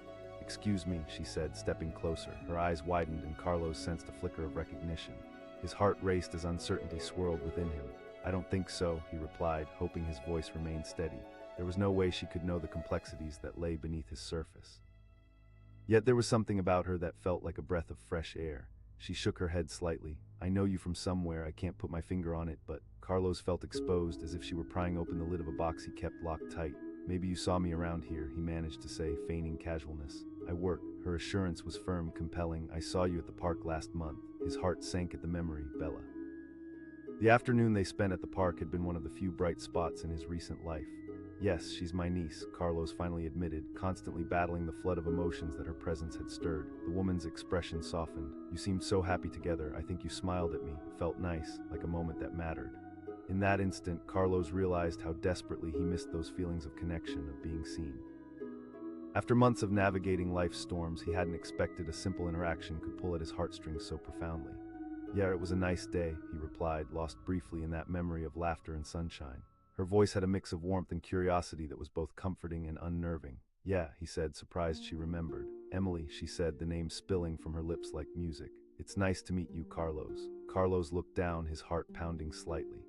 "Excuse me," she said, stepping closer. Her eyes widened, and Carlos sensed a flicker of recognition. His heart raced as uncertainty swirled within him. "I don't think so," he replied, hoping his voice remained steady. There was no way she could know the complexities that lay beneath his surface. Yet there was something about her that felt like a breath of fresh air. She shook her head slightly. "I know you from somewhere, I can't put my finger on it, but..." Carlos felt exposed, as if she were prying open the lid of a box he kept locked tight. "Maybe you saw me around here," he managed to say, feigning casualness. "I work." Her assurance was firm, compelling. "I saw you at the park last month." His heart sank at the memory. Bella. The afternoon they spent at the park had been one of the few bright spots in his recent life. "Yes, she's my niece," Carlos finally admitted, constantly battling the flood of emotions that her presence had stirred. The woman's expression softened. "You seemed so happy together. I think you smiled at me. It felt nice, like a moment that mattered." In that instant, Carlos realized how desperately he missed those feelings of connection, of being seen. After months of navigating life's storms, he hadn't expected a simple interaction could pull at his heartstrings so profoundly. "Yeah, it was a nice day," he replied, lost briefly in that memory of laughter and sunshine. Her voice had a mix of warmth and curiosity that was both comforting and unnerving. "Yeah," he said, surprised she remembered. "Emily," she said, the name spilling from her lips like music. "It's nice to meet you, Carlos." Carlos looked down, his heart pounding slightly.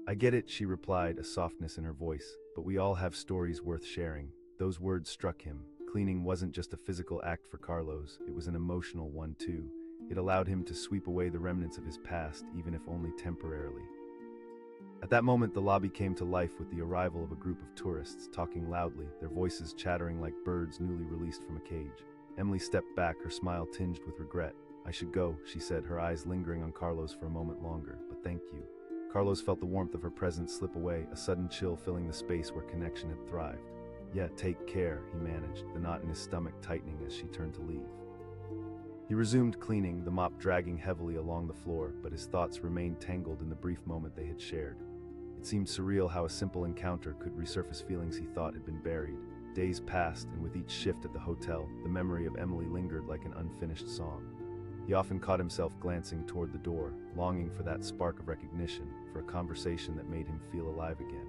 "I get it," she replied, a softness in her voice, "but we all have stories worth sharing." Those words struck him. Cleaning wasn't just a physical act for Carlos, it was an emotional one too. It allowed him to sweep away the remnants of his past, even if only temporarily. At that moment, the lobby came to life with the arrival of a group of tourists, talking loudly, their voices chattering like birds newly released from a cage. Emily stepped back, her smile tinged with regret. "I should go," she said, her eyes lingering on Carlos for a moment longer, "but thank you." Carlos felt the warmth of her presence slip away, a sudden chill filling the space where connection had thrived. "Yeah, take care," he managed, the knot in his stomach tightening as she turned to leave. He resumed cleaning, the mop dragging heavily along the floor, but his thoughts remained tangled in the brief moment they had shared. It seemed surreal how a simple encounter could resurface feelings he thought had been buried. Days passed, and with each shift at the hotel, the memory of Emily lingered like an unfinished song. He often caught himself glancing toward the door, longing for that spark of recognition, for a conversation that made him feel alive again.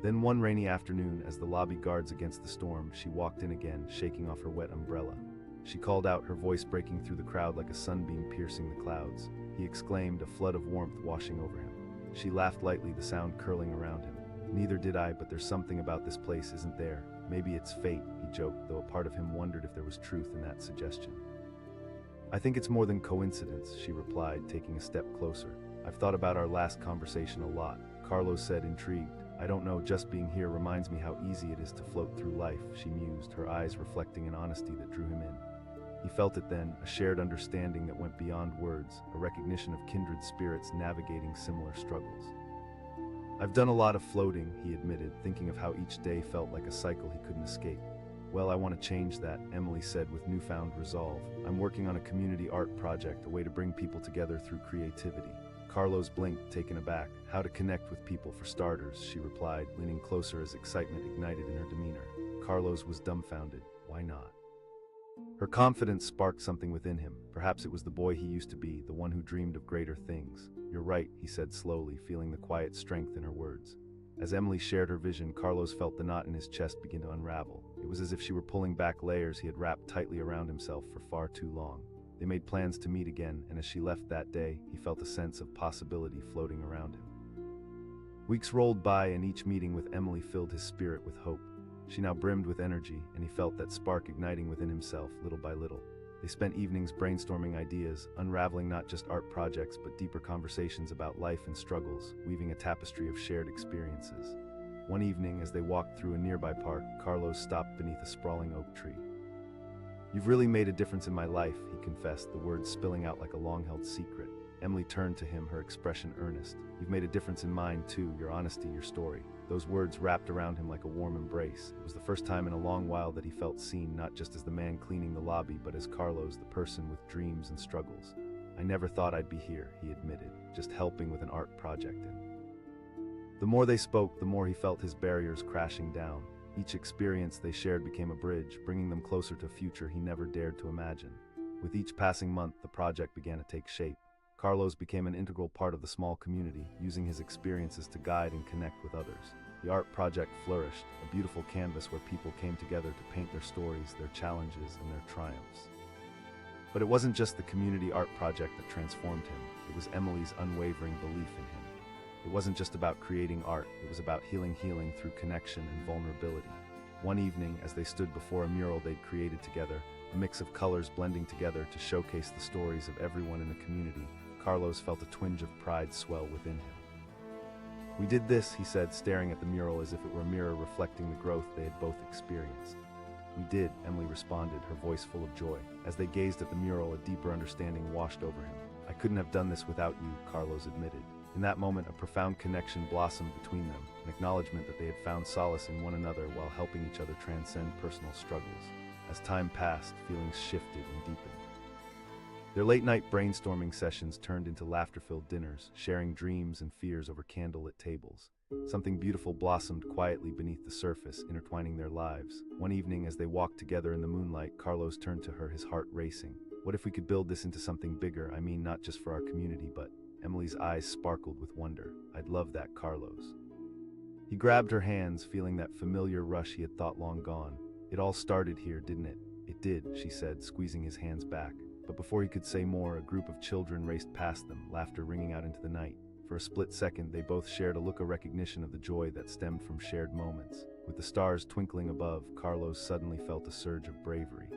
Then one rainy afternoon, as the lobby guards against the storm, she walked in again, shaking off her wet umbrella. She called out, her voice breaking through the crowd like a sunbeam piercing the clouds. He exclaimed, a flood of warmth washing over him. She laughed lightly, the sound curling around him. "Neither did I, but there's something about this place, isn't there? Maybe it's fate," he joked, though a part of him wondered if there was truth in that suggestion. "I think it's more than coincidence," she replied, taking a step closer. "I've thought about our last conversation a lot," Carlos said, intrigued. "I don't know, just being here reminds me how easy it is to float through life," she mused, her eyes reflecting an honesty that drew him in. He felt it then, a shared understanding that went beyond words, a recognition of kindred spirits navigating similar struggles. "I've done a lot of floating," he admitted, thinking of how each day felt like a cycle he couldn't escape. "Well, I want to change that," Emily said with newfound resolve. "I'm working on a community art project, a way to bring people together through creativity." Carlos blinked, taken aback. "How to connect with people, for starters," she replied, leaning closer as excitement ignited in her demeanor. Carlos was dumbfounded. Why not? Her confidence sparked something within him. Perhaps it was the boy he used to be, the one who dreamed of greater things. "You're right," he said slowly, feeling the quiet strength in her words. As Emily shared her vision, Carlos felt the knot in his chest begin to unravel. It was as if she were pulling back layers he had wrapped tightly around himself for far too long. They made plans to meet again, and as she left that day, he felt a sense of possibility floating around him. Weeks rolled by, and each meeting with Emily filled his spirit with hope. She now brimmed with energy, and he felt that spark igniting within himself, little by little. They spent evenings brainstorming ideas, unraveling not just art projects but deeper conversations about life and struggles, weaving a tapestry of shared experiences. One evening, as they walked through a nearby park, Carlos stopped beneath a sprawling oak tree. "You've really made a difference in my life," he confessed, the words spilling out like a long-held secret. Emily turned to him, her expression earnest. "You've made a difference in mine, too, your honesty, your story." Those words wrapped around him like a warm embrace. It was the first time in a long while that he felt seen, not just as the man cleaning the lobby, but as Carlos, the person with dreams and struggles. I never thought I'd be here, he admitted, just helping with an art project. The more they spoke, the more he felt his barriers crashing down. Each experience they shared became a bridge, bringing them closer to a future he never dared to imagine. With each passing month, the project began to take shape. Carlos became an integral part of the small community, using his experiences to guide and connect with others. The art project flourished, a beautiful canvas where people came together to paint their stories, their challenges, and their triumphs. But it wasn't just the community art project that transformed him. It was Emily's unwavering belief in him. It wasn't just about creating art, it was about healing through connection and vulnerability. One evening, as they stood before a mural they'd created together, a mix of colors blending together to showcase the stories of everyone in the community, Carlos felt a twinge of pride swell within him. "We did this," he said, staring at the mural as if it were a mirror reflecting the growth they had both experienced. "We did," Emily responded, her voice full of joy. As they gazed at the mural, a deeper understanding washed over him. "I couldn't have done this without you," Carlos admitted. In that moment, a profound connection blossomed between them, an acknowledgement that they had found solace in one another while helping each other transcend personal struggles. As time passed, feelings shifted and deepened. Their late-night brainstorming sessions turned into laughter-filled dinners, sharing dreams and fears over candlelit tables. Something beautiful blossomed quietly beneath the surface, intertwining their lives. One evening, as they walked together in the moonlight, Carlos turned to her, his heart racing. "What if we could build this into something bigger? I mean, not just for our community, but..." Emily's eyes sparkled with wonder. "I'd love that, Carlos." He grabbed her hands, feeling that familiar rush he had thought long gone. "It all started here, didn't it?" "It did," she said, squeezing his hands back. But before he could say more, a group of children raced past them, laughter ringing out into the night. For a split second, they both shared a look of recognition of the joy that stemmed from shared moments. With the stars twinkling above, Carlos suddenly felt a surge of bravery.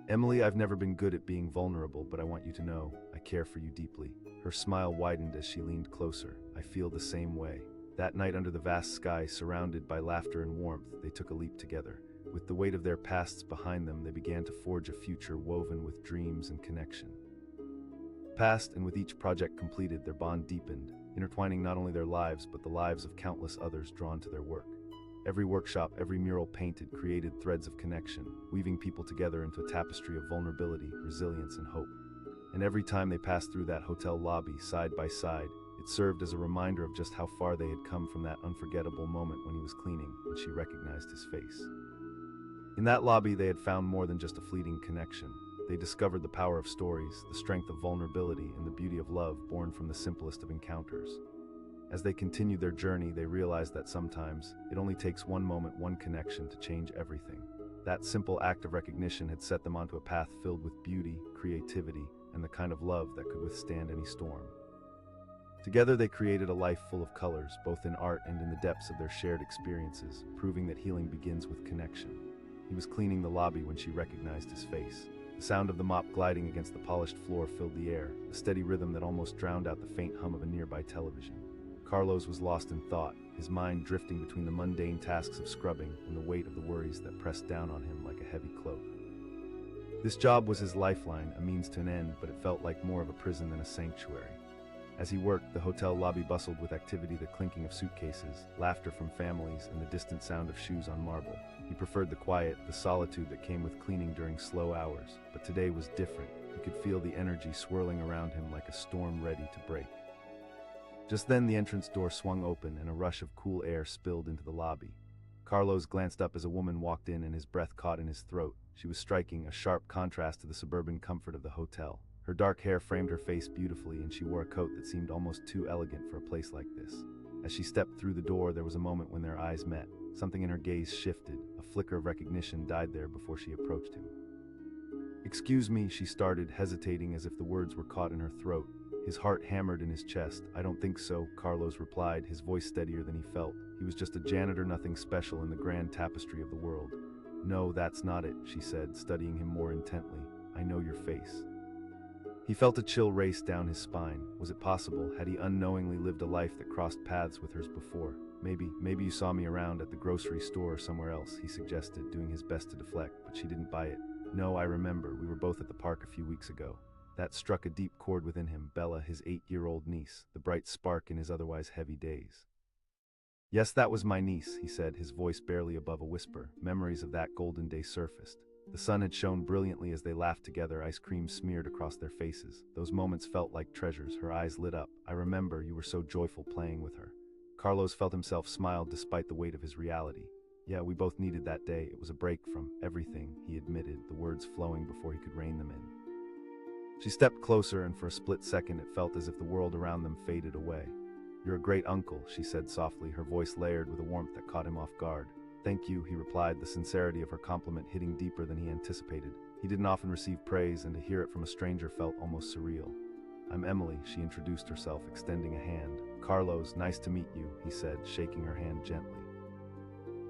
"Emily, I've never been good at being vulnerable, but I want you to know, I care for you deeply." Her smile widened as she leaned closer. "I feel the same way." That night, under the vast sky, surrounded by laughter and warmth, they took a leap together. With the weight of their pasts behind them, they began to forge a future woven with dreams and connection. Past, and with each project completed, their bond deepened, intertwining not only their lives, but the lives of countless others drawn to their work. Every workshop, every mural painted, created threads of connection, weaving people together into a tapestry of vulnerability, resilience, and hope. And every time they passed through that hotel lobby, side by side, it served as a reminder of just how far they had come from that unforgettable moment when he was cleaning and she recognized his face. In that lobby, they had found more than just a fleeting connection. They discovered the power of stories, the strength of vulnerability, and the beauty of love born from the simplest of encounters. As they continued their journey, they realized that sometimes it only takes one moment, one connection to change everything. That simple act of recognition had set them onto a path filled with beauty, creativity, and the kind of love that could withstand any storm. Together they created a life full of colors, both in art and in the depths of their shared experiences, proving that healing begins with connection. He was cleaning the lobby when she recognized his face. The sound of the mop gliding against the polished floor filled the air, a steady rhythm that almost drowned out the faint hum of a nearby television. Carlos was lost in thought, his mind drifting between the mundane tasks of scrubbing and the weight of the worries that pressed down on him like a heavy cloak. This job was his lifeline, a means to an end, but it felt like more of a prison than a sanctuary. As he worked, the hotel lobby bustled with activity, the clinking of suitcases, laughter from families, and the distant sound of shoes on marble. He preferred the quiet, the solitude that came with cleaning during slow hours, but today was different. He could feel the energy swirling around him like a storm ready to break. Just then, the entrance door swung open and a rush of cool air spilled into the lobby. Carlos glanced up as a woman walked in and his breath caught in his throat. She was striking, a sharp contrast to the suburban comfort of the hotel. Her dark hair framed her face beautifully, and she wore a coat that seemed almost too elegant for a place like this. As she stepped through the door, there was a moment when their eyes met. Something in her gaze shifted. A flicker of recognition died there before she approached him. "Excuse me," she started, hesitating as if the words were caught in her throat. His heart hammered in his chest. "I don't think so," Carlos replied, his voice steadier than he felt. He was just a janitor, nothing special in the grand tapestry of the world. "No, that's not it," she said, studying him more intently. "I know your face." He felt a chill race down his spine. Was it possible? Had he unknowingly lived a life that crossed paths with hers before? Maybe you saw me around at the grocery store or somewhere else," he suggested, doing his best to deflect, but she didn't buy it. "No, I remember. We were both at the park a few weeks ago." That struck a deep chord within him. Bella, his 8-year-old niece, the bright spark in his otherwise heavy days. "Yes, that was my niece," he said, his voice barely above a whisper. Memories of that golden day surfaced. The sun had shone brilliantly as they laughed together, ice cream smeared across their faces. Those moments felt like treasures. Her eyes lit up. "I remember you were so joyful playing with her." Carlos felt himself smile despite the weight of his reality. "Yeah, we both needed that day. It was a break from everything," he admitted, the words flowing before he could rein them in. She stepped closer, and for a split second it felt as if the world around them faded away. "You're a great uncle," she said softly, her voice layered with a warmth that caught him off guard. "Thank you," he replied, the sincerity of her compliment hitting deeper than he anticipated. He didn't often receive praise, and to hear it from a stranger felt almost surreal. "I'm Emily," she introduced herself, extending a hand. "Carlos, nice to meet you," he said, shaking her hand gently.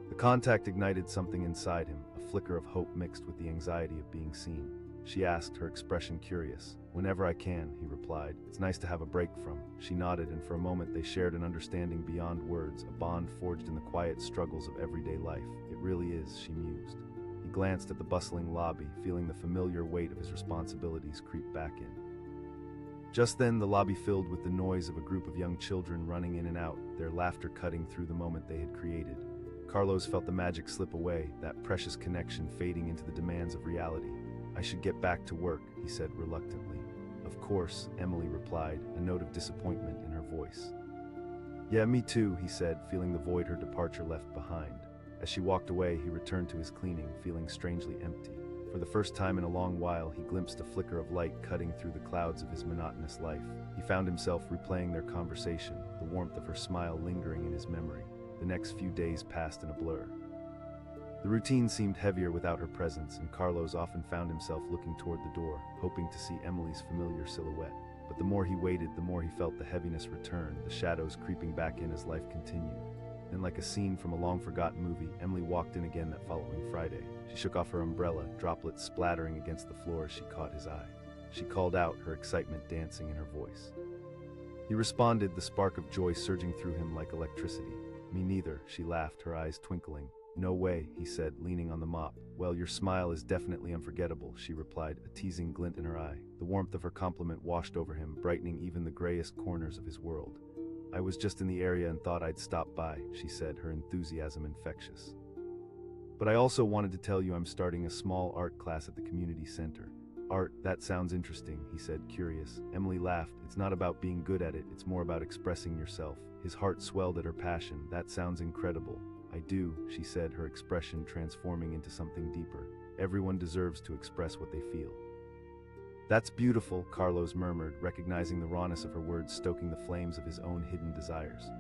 The contact ignited something inside him, a flicker of hope mixed with the anxiety of being seen. She asked, her expression curious. "Whenever I can," he replied. "It's nice to have a break from." She nodded, and for a moment they shared an understanding beyond words, a bond forged in the quiet struggles of everyday life. "It really is," she mused. He glanced at the bustling lobby, feeling the familiar weight of his responsibilities creep back in. Just then, the lobby filled with the noise of a group of young children running in and out, their laughter cutting through the moment they had created. Carlos felt the magic slip away, that precious connection fading into the demands of reality. "I should get back to work," he said reluctantly. "Of course," Emily replied, a note of disappointment in her voice. "Yeah, me too," he said, feeling the void her departure left behind. As she walked away, he returned to his cleaning, feeling strangely empty. For the first time in a long while, he glimpsed a flicker of light cutting through the clouds of his monotonous life. He found himself replaying their conversation, the warmth of her smile lingering in his memory. The next few days passed in a blur. The routine seemed heavier without her presence, and Carlos often found himself looking toward the door, hoping to see Emily's familiar silhouette. But the more he waited, the more he felt the heaviness return, the shadows creeping back in as life continued. Then, like a scene from a long-forgotten movie, Emily walked in again that following Friday. She shook off her umbrella, droplets splattering against the floor as she caught his eye. She called out, her excitement dancing in her voice. He responded, the spark of joy surging through him like electricity. "Me neither," she laughed, her eyes twinkling. "No way," he said, leaning on the mop. "Well, your smile is definitely unforgettable," she replied, a teasing glint in her eye. The warmth of her compliment washed over him, brightening even the grayest corners of his world. "I was just in the area and thought I'd stop by," she said, her enthusiasm infectious. "But I also wanted to tell you I'm starting a small art class at the community center." "Art, that sounds interesting," he said, curious. Emily laughed. "It's not about being good at it, it's more about expressing yourself." His heart swelled at her passion. "That sounds incredible." "I do," she said, her expression transforming into something deeper. "Everyone deserves to express what they feel." "That's beautiful," Carlos murmured, recognizing the rawness of her words stoking the flames of his own hidden desires.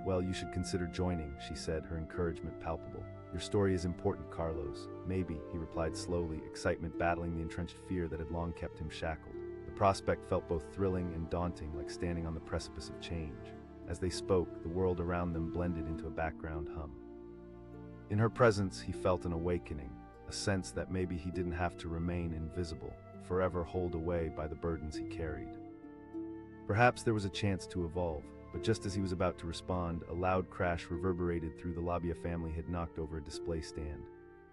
"Well, you should consider joining," she said, her encouragement palpable. "Your story is important, Carlos." "Maybe," he replied slowly, excitement battling the entrenched fear that had long kept him shackled. The prospect felt both thrilling and daunting, like standing on the precipice of change. As they spoke, the world around them blended into a background hum. In her presence, he felt an awakening, a sense that maybe he didn't have to remain invisible, forever holed away by the burdens he carried. Perhaps there was a chance to evolve, but just as he was about to respond, a loud crash reverberated through the lobby. A family had knocked over a display stand.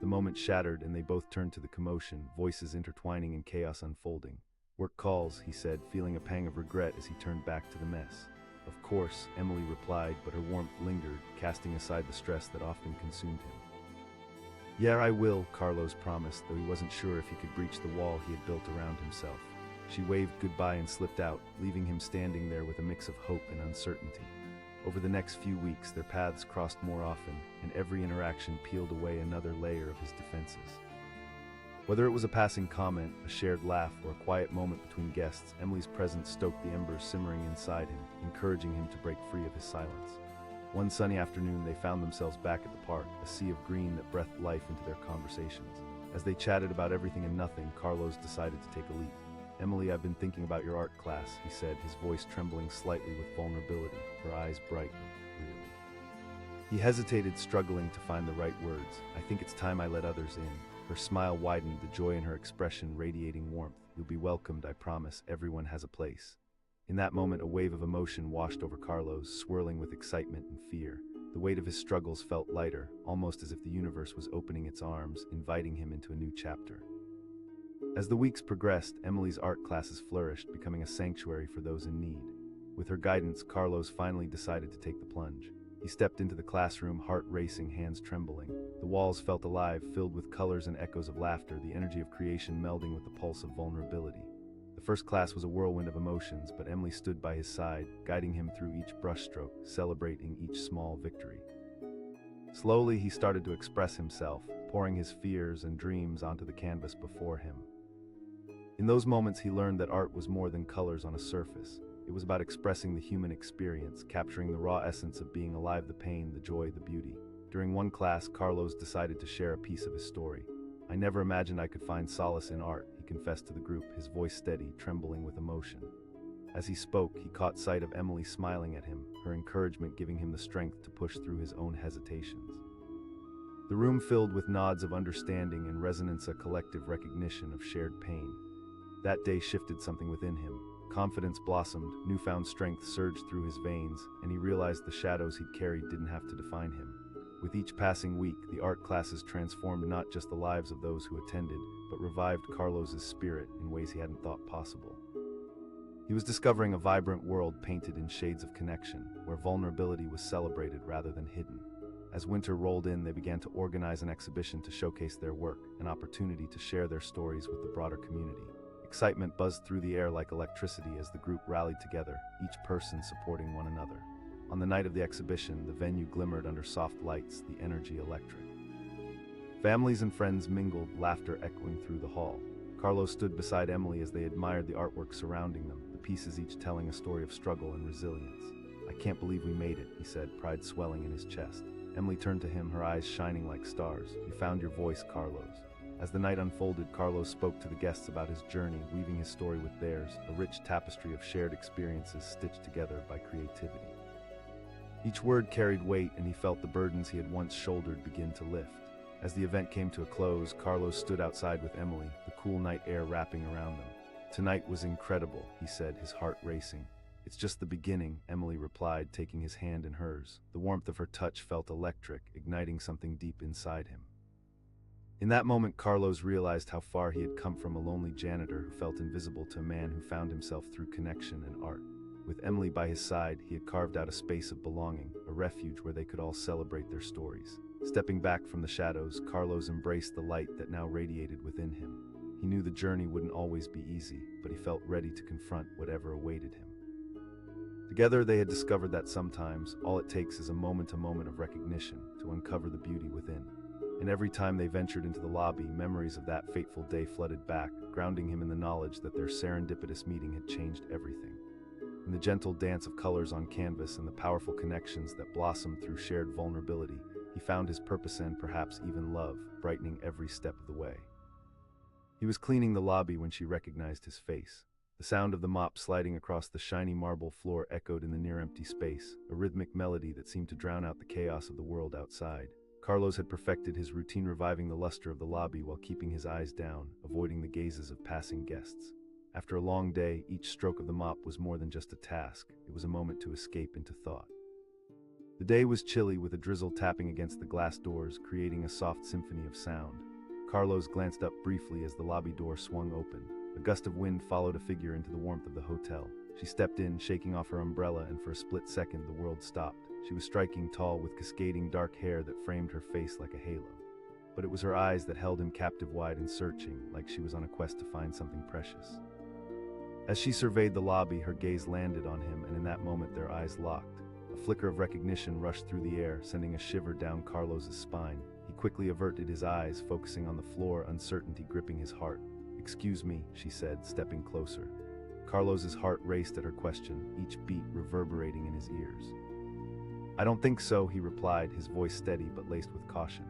The moment shattered, and they both turned to the commotion, voices intertwining and chaos unfolding. "Work calls," he said, feeling a pang of regret as he turned back to the mess. "Of course," Emily replied, but her warmth lingered, casting aside the stress that often consumed him. "Yeah, I will," Carlos promised, though he wasn't sure if he could breach the wall he had built around himself. She waved goodbye and slipped out, leaving him standing there with a mix of hope and uncertainty. Over the next few weeks, their paths crossed more often, and every interaction peeled away another layer of his defenses. Whether it was a passing comment, a shared laugh, or a quiet moment between guests, Emily's presence stoked the embers simmering inside him, encouraging him to break free of his silence. One sunny afternoon, they found themselves back at the park, a sea of green that breathed life into their conversations. As they chatted about everything and nothing, Carlos decided to take a leap. "Emily, I've been thinking about your art class," he said, his voice trembling slightly with vulnerability, her eyes bright and clear. He hesitated, struggling to find the right words. "I think it's time I let others in." Her smile widened, the joy in her expression radiating warmth. "You'll be welcomed, I promise. Everyone has a place." In that moment, a wave of emotion washed over Carlos, swirling with excitement and fear. The weight of his struggles felt lighter, almost as if the universe was opening its arms, inviting him into a new chapter. As the weeks progressed, Emily's art classes flourished, becoming a sanctuary for those in need. With her guidance, Carlos finally decided to take the plunge. He stepped into the classroom, heart racing, hands trembling. The walls felt alive, filled with colors and echoes of laughter, the energy of creation melding with the pulse of vulnerability. The first class was a whirlwind of emotions, but Emily stood by his side, guiding him through each brushstroke, celebrating each small victory. Slowly, he started to express himself, pouring his fears and dreams onto the canvas before him. In those moments, he learned that art was more than colors on a surface. It was about expressing the human experience, capturing the raw essence of being alive, the pain, the joy, the beauty. During one class, Carlos decided to share a piece of his story. "I never imagined I could find solace in art," he confessed to the group, his voice steady, trembling with emotion. As he spoke, he caught sight of Emily smiling at him, her encouragement giving him the strength to push through his own hesitations. The room filled with nods of understanding and resonance, a collective recognition of shared pain. That day shifted something within him. Confidence blossomed, newfound strength surged through his veins, and he realized the shadows he'd carried didn't have to define him. With each passing week, the art classes transformed not just the lives of those who attended, but revived Carlos's spirit in ways he hadn't thought possible. He was discovering a vibrant world painted in shades of connection, where vulnerability was celebrated rather than hidden. As winter rolled in, they began to organize an exhibition to showcase their work, an opportunity to share their stories with the broader community. Excitement buzzed through the air like electricity as the group rallied together, each person supporting one another. On the night of the exhibition, the venue glimmered under soft lights, the energy electric. Families and friends mingled, laughter echoing through the hall. Carlos stood beside Emily as they admired the artwork surrounding them, the pieces each telling a story of struggle and resilience. "I can't believe we made it," he said, pride swelling in his chest. Emily turned to him, her eyes shining like stars. "You found your voice, Carlos." As the night unfolded, Carlos spoke to the guests about his journey, weaving his story with theirs, a rich tapestry of shared experiences stitched together by creativity. Each word carried weight, and he felt the burdens he had once shouldered begin to lift. As the event came to a close, Carlos stood outside with Emily, the cool night air wrapping around them. "Tonight was incredible," he said, his heart racing. "It's just the beginning," Emily replied, taking his hand in hers. The warmth of her touch felt electric, igniting something deep inside him. In that moment, Carlos realized how far he had come from a lonely janitor who felt invisible to a man who found himself through connection and art. With Emily by his side, he had carved out a space of belonging, a refuge where they could all celebrate their stories. Stepping back from the shadows, Carlos embraced the light that now radiated within him. He knew the journey wouldn't always be easy, but he felt ready to confront whatever awaited him. Together, they had discovered that sometimes, all it takes is a moment-to-moment of recognition to uncover the beauty within. And every time they ventured into the lobby, memories of that fateful day flooded back, grounding him in the knowledge that their serendipitous meeting had changed everything. In the gentle dance of colors on canvas and the powerful connections that blossomed through shared vulnerability, he found his purpose and perhaps even love, brightening every step of the way. He was cleaning the lobby when she recognized his face. The sound of the mop sliding across the shiny marble floor echoed in the near-empty space, a rhythmic melody that seemed to drown out the chaos of the world outside. Carlos had perfected his routine, reviving the luster of the lobby while keeping his eyes down, avoiding the gazes of passing guests. After a long day, each stroke of the mop was more than just a task. It was a moment to escape into thought. The day was chilly, with a drizzle tapping against the glass doors, creating a soft symphony of sound. Carlos glanced up briefly as the lobby door swung open. A gust of wind followed a figure into the warmth of the hotel. She stepped in, shaking off her umbrella, and for a split second the world stopped. She was striking tall, with cascading dark hair that framed her face like a halo. But it was her eyes that held him captive, wide and searching, like she was on a quest to find something precious. As she surveyed the lobby, her gaze landed on him, and in that moment their eyes locked. A flicker of recognition rushed through the air, sending a shiver down Carlos's spine. He quickly averted his eyes, focusing on the floor, uncertainty gripping his heart. "Excuse me," she said, stepping closer. Carlos's heart raced at her question, each beat reverberating in his ears. "I don't think so," he replied, his voice steady but laced with caution.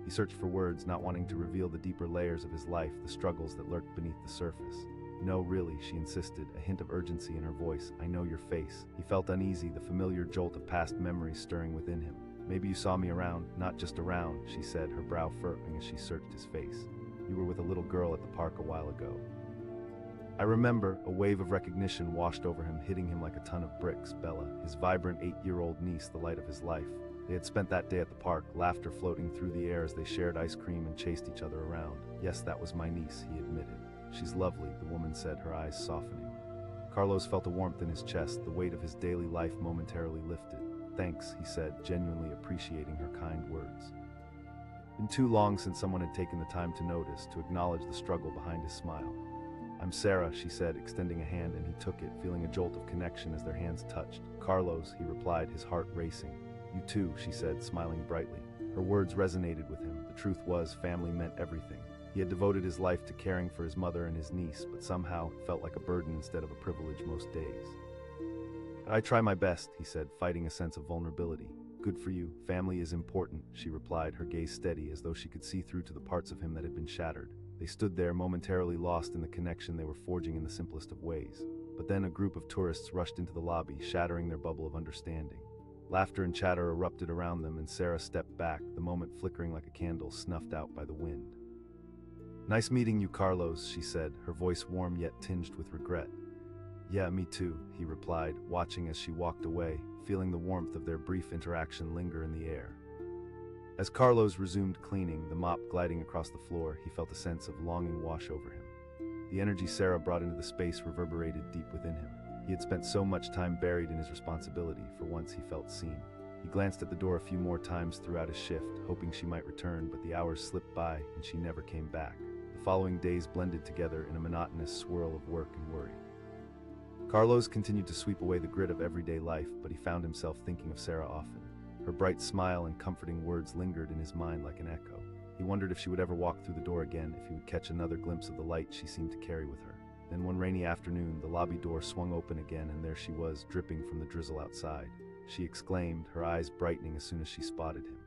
He searched for words, not wanting to reveal the deeper layers of his life, the struggles that lurked beneath the surface. "No, really," she insisted, a hint of urgency in her voice. "I know your face." He felt uneasy, the familiar jolt of past memories stirring within him. "Maybe you saw me around." "Not just around," she said, her brow furrowing as she searched his face. "You were with a little girl at the park a while ago." "I remember." A wave of recognition washed over him, hitting him like a ton of bricks. Bella, his vibrant 8-year-old niece, the light of his life. They had spent that day at the park, laughter floating through the air as they shared ice cream and chased each other around. "Yes, that was my niece," he admitted. "She's lovely," the woman said, her eyes softening. Carlos felt a warmth in his chest, the weight of his daily life momentarily lifted. Thanks, he said, genuinely appreciating her kind words. Been too long since someone had taken the time to notice, to acknowledge the struggle behind his smile. I'm Sarah, she said, extending a hand, and he took it, feeling a jolt of connection as their hands touched. Carlos, he replied, his heart racing. You too, she said, smiling brightly. Her words resonated with him. The truth was, family meant everything. He had devoted his life to caring for his mother and his niece, but somehow it felt like a burden instead of a privilege most days. I try my best, he said, fighting a sense of vulnerability. Good for you. Family is important, she replied, her gaze steady as though she could see through to the parts of him that had been shattered. They stood there, momentarily lost in the connection they were forging in the simplest of ways. But then a group of tourists rushed into the lobby, shattering their bubble of understanding. Laughter and chatter erupted around them, and Sarah stepped back, the moment flickering like a candle snuffed out by the wind. Nice meeting you, Carlos, she said, her voice warm yet tinged with regret. Yeah, me too, he replied, watching as she walked away, feeling the warmth of their brief interaction linger in the air. As Carlos resumed cleaning, the mop gliding across the floor, he felt a sense of longing wash over him. The energy Sarah brought into the space reverberated deep within him. He had spent so much time buried in his responsibility, for once he felt seen. He glanced at the door a few more times throughout his shift, hoping she might return, but the hours slipped by and she never came back. The following days blended together in a monotonous swirl of work and worry. Carlos continued to sweep away the grit of everyday life, but he found himself thinking of Sarah often. Her bright smile and comforting words lingered in his mind like an echo. He wondered if she would ever walk through the door again, if he would catch another glimpse of the light she seemed to carry with her. Then one rainy afternoon, the lobby door swung open again, and there she was, dripping from the drizzle outside. She exclaimed, her eyes brightening as soon as she spotted him.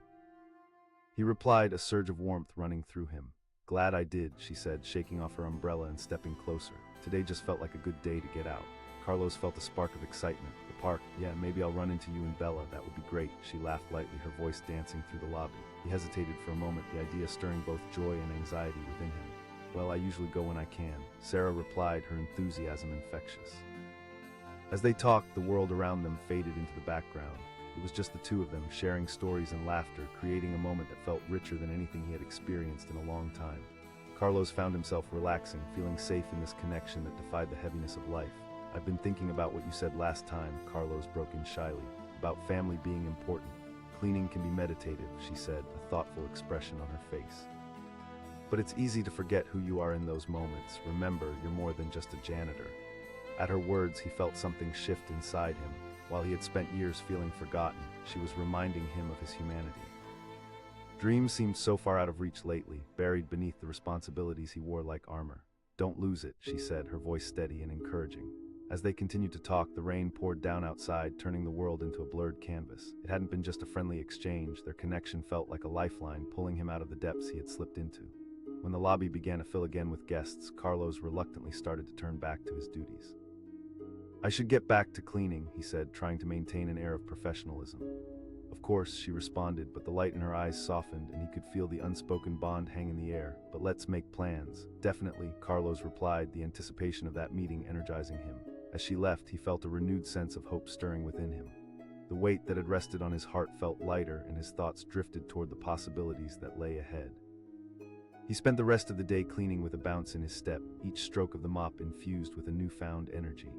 He replied, a surge of warmth running through him. Glad I did, she said, shaking off her umbrella and stepping closer. Today just felt like a good day to get out. Carlos felt a spark of excitement. The park, yeah, maybe I'll run into you and Bella, that would be great. She laughed lightly, her voice dancing through the lobby. He hesitated for a moment, the idea stirring both joy and anxiety within him. Well, I usually go when I can, Sarah replied, her enthusiasm infectious. As they talked, the world around them faded into the background. It was just the two of them, sharing stories and laughter, creating a moment that felt richer than anything he had experienced in a long time. Carlos found himself relaxing, feeling safe in this connection that defied the heaviness of life. I've been thinking about what you said last time, Carlos broke in shyly, about family being important. Cleaning can be meditative, she said, a thoughtful expression on her face. But it's easy to forget who you are in those moments. Remember, you're more than just a janitor. At her words, he felt something shift inside him. While he had spent years feeling forgotten, she was reminding him of his humanity. Dreams seemed so far out of reach lately, buried beneath the responsibilities he wore like armor. Don't lose it, she said, her voice steady and encouraging. As they continued to talk, the rain poured down outside, turning the world into a blurred canvas. It hadn't been just a friendly exchange, their connection felt like a lifeline, pulling him out of the depths he had slipped into. When the lobby began to fill again with guests, Carlos reluctantly started to turn back to his duties. I should get back to cleaning, he said, trying to maintain an air of professionalism. Of course, she responded, but the light in her eyes softened and he could feel the unspoken bond hang in the air. But let's make plans. Definitely, Carlos replied, the anticipation of that meeting energizing him. As she left, he felt a renewed sense of hope stirring within him. The weight that had rested on his heart felt lighter, and his thoughts drifted toward the possibilities that lay ahead. He spent the rest of the day cleaning with a bounce in his step, each stroke of the mop infused with a newfound energy.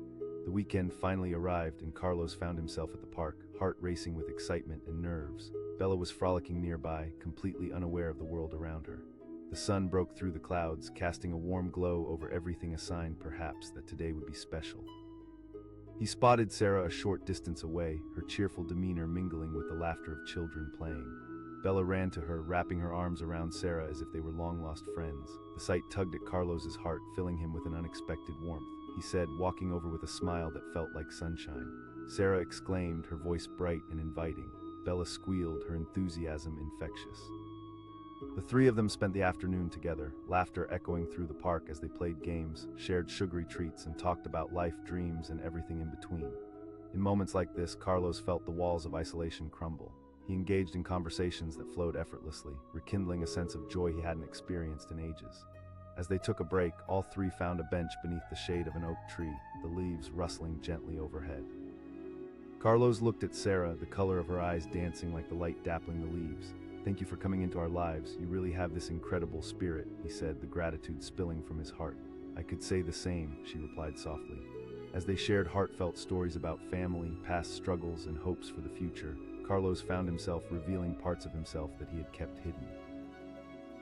The weekend finally arrived, and Carlos found himself at the park, heart racing with excitement and nerves. Bella was frolicking nearby, completely unaware of the world around her. The sun broke through the clouds, casting a warm glow over everything, a sign, perhaps, that today would be special. He spotted Sarah a short distance away, her cheerful demeanor mingling with the laughter of children playing. Bella ran to her, wrapping her arms around Sarah as if they were long-lost friends. The sight tugged at Carlos's heart, filling him with an unexpected warmth. He said, walking over with a smile that felt like sunshine. Sarah exclaimed, her voice bright and inviting. Bella squealed, her enthusiasm infectious. The three of them spent the afternoon together, laughter echoing through the park as they played games, shared sugary treats, and talked about life, dreams, and everything in between. In moments like this, Carlos felt the walls of isolation crumble. He engaged in conversations that flowed effortlessly, rekindling a sense of joy he hadn't experienced in ages. As they took a break, all three found a bench beneath the shade of an oak tree, the leaves rustling gently overhead. Carlos looked at Sarah, the color of her eyes dancing like the light dappling the leaves. Thank you for coming into our lives. You really have this incredible spirit, he said, the gratitude spilling from his heart. I could say the same, she replied softly. As they shared heartfelt stories about family, past struggles, and hopes for the future, Carlos found himself revealing parts of himself that he had kept hidden.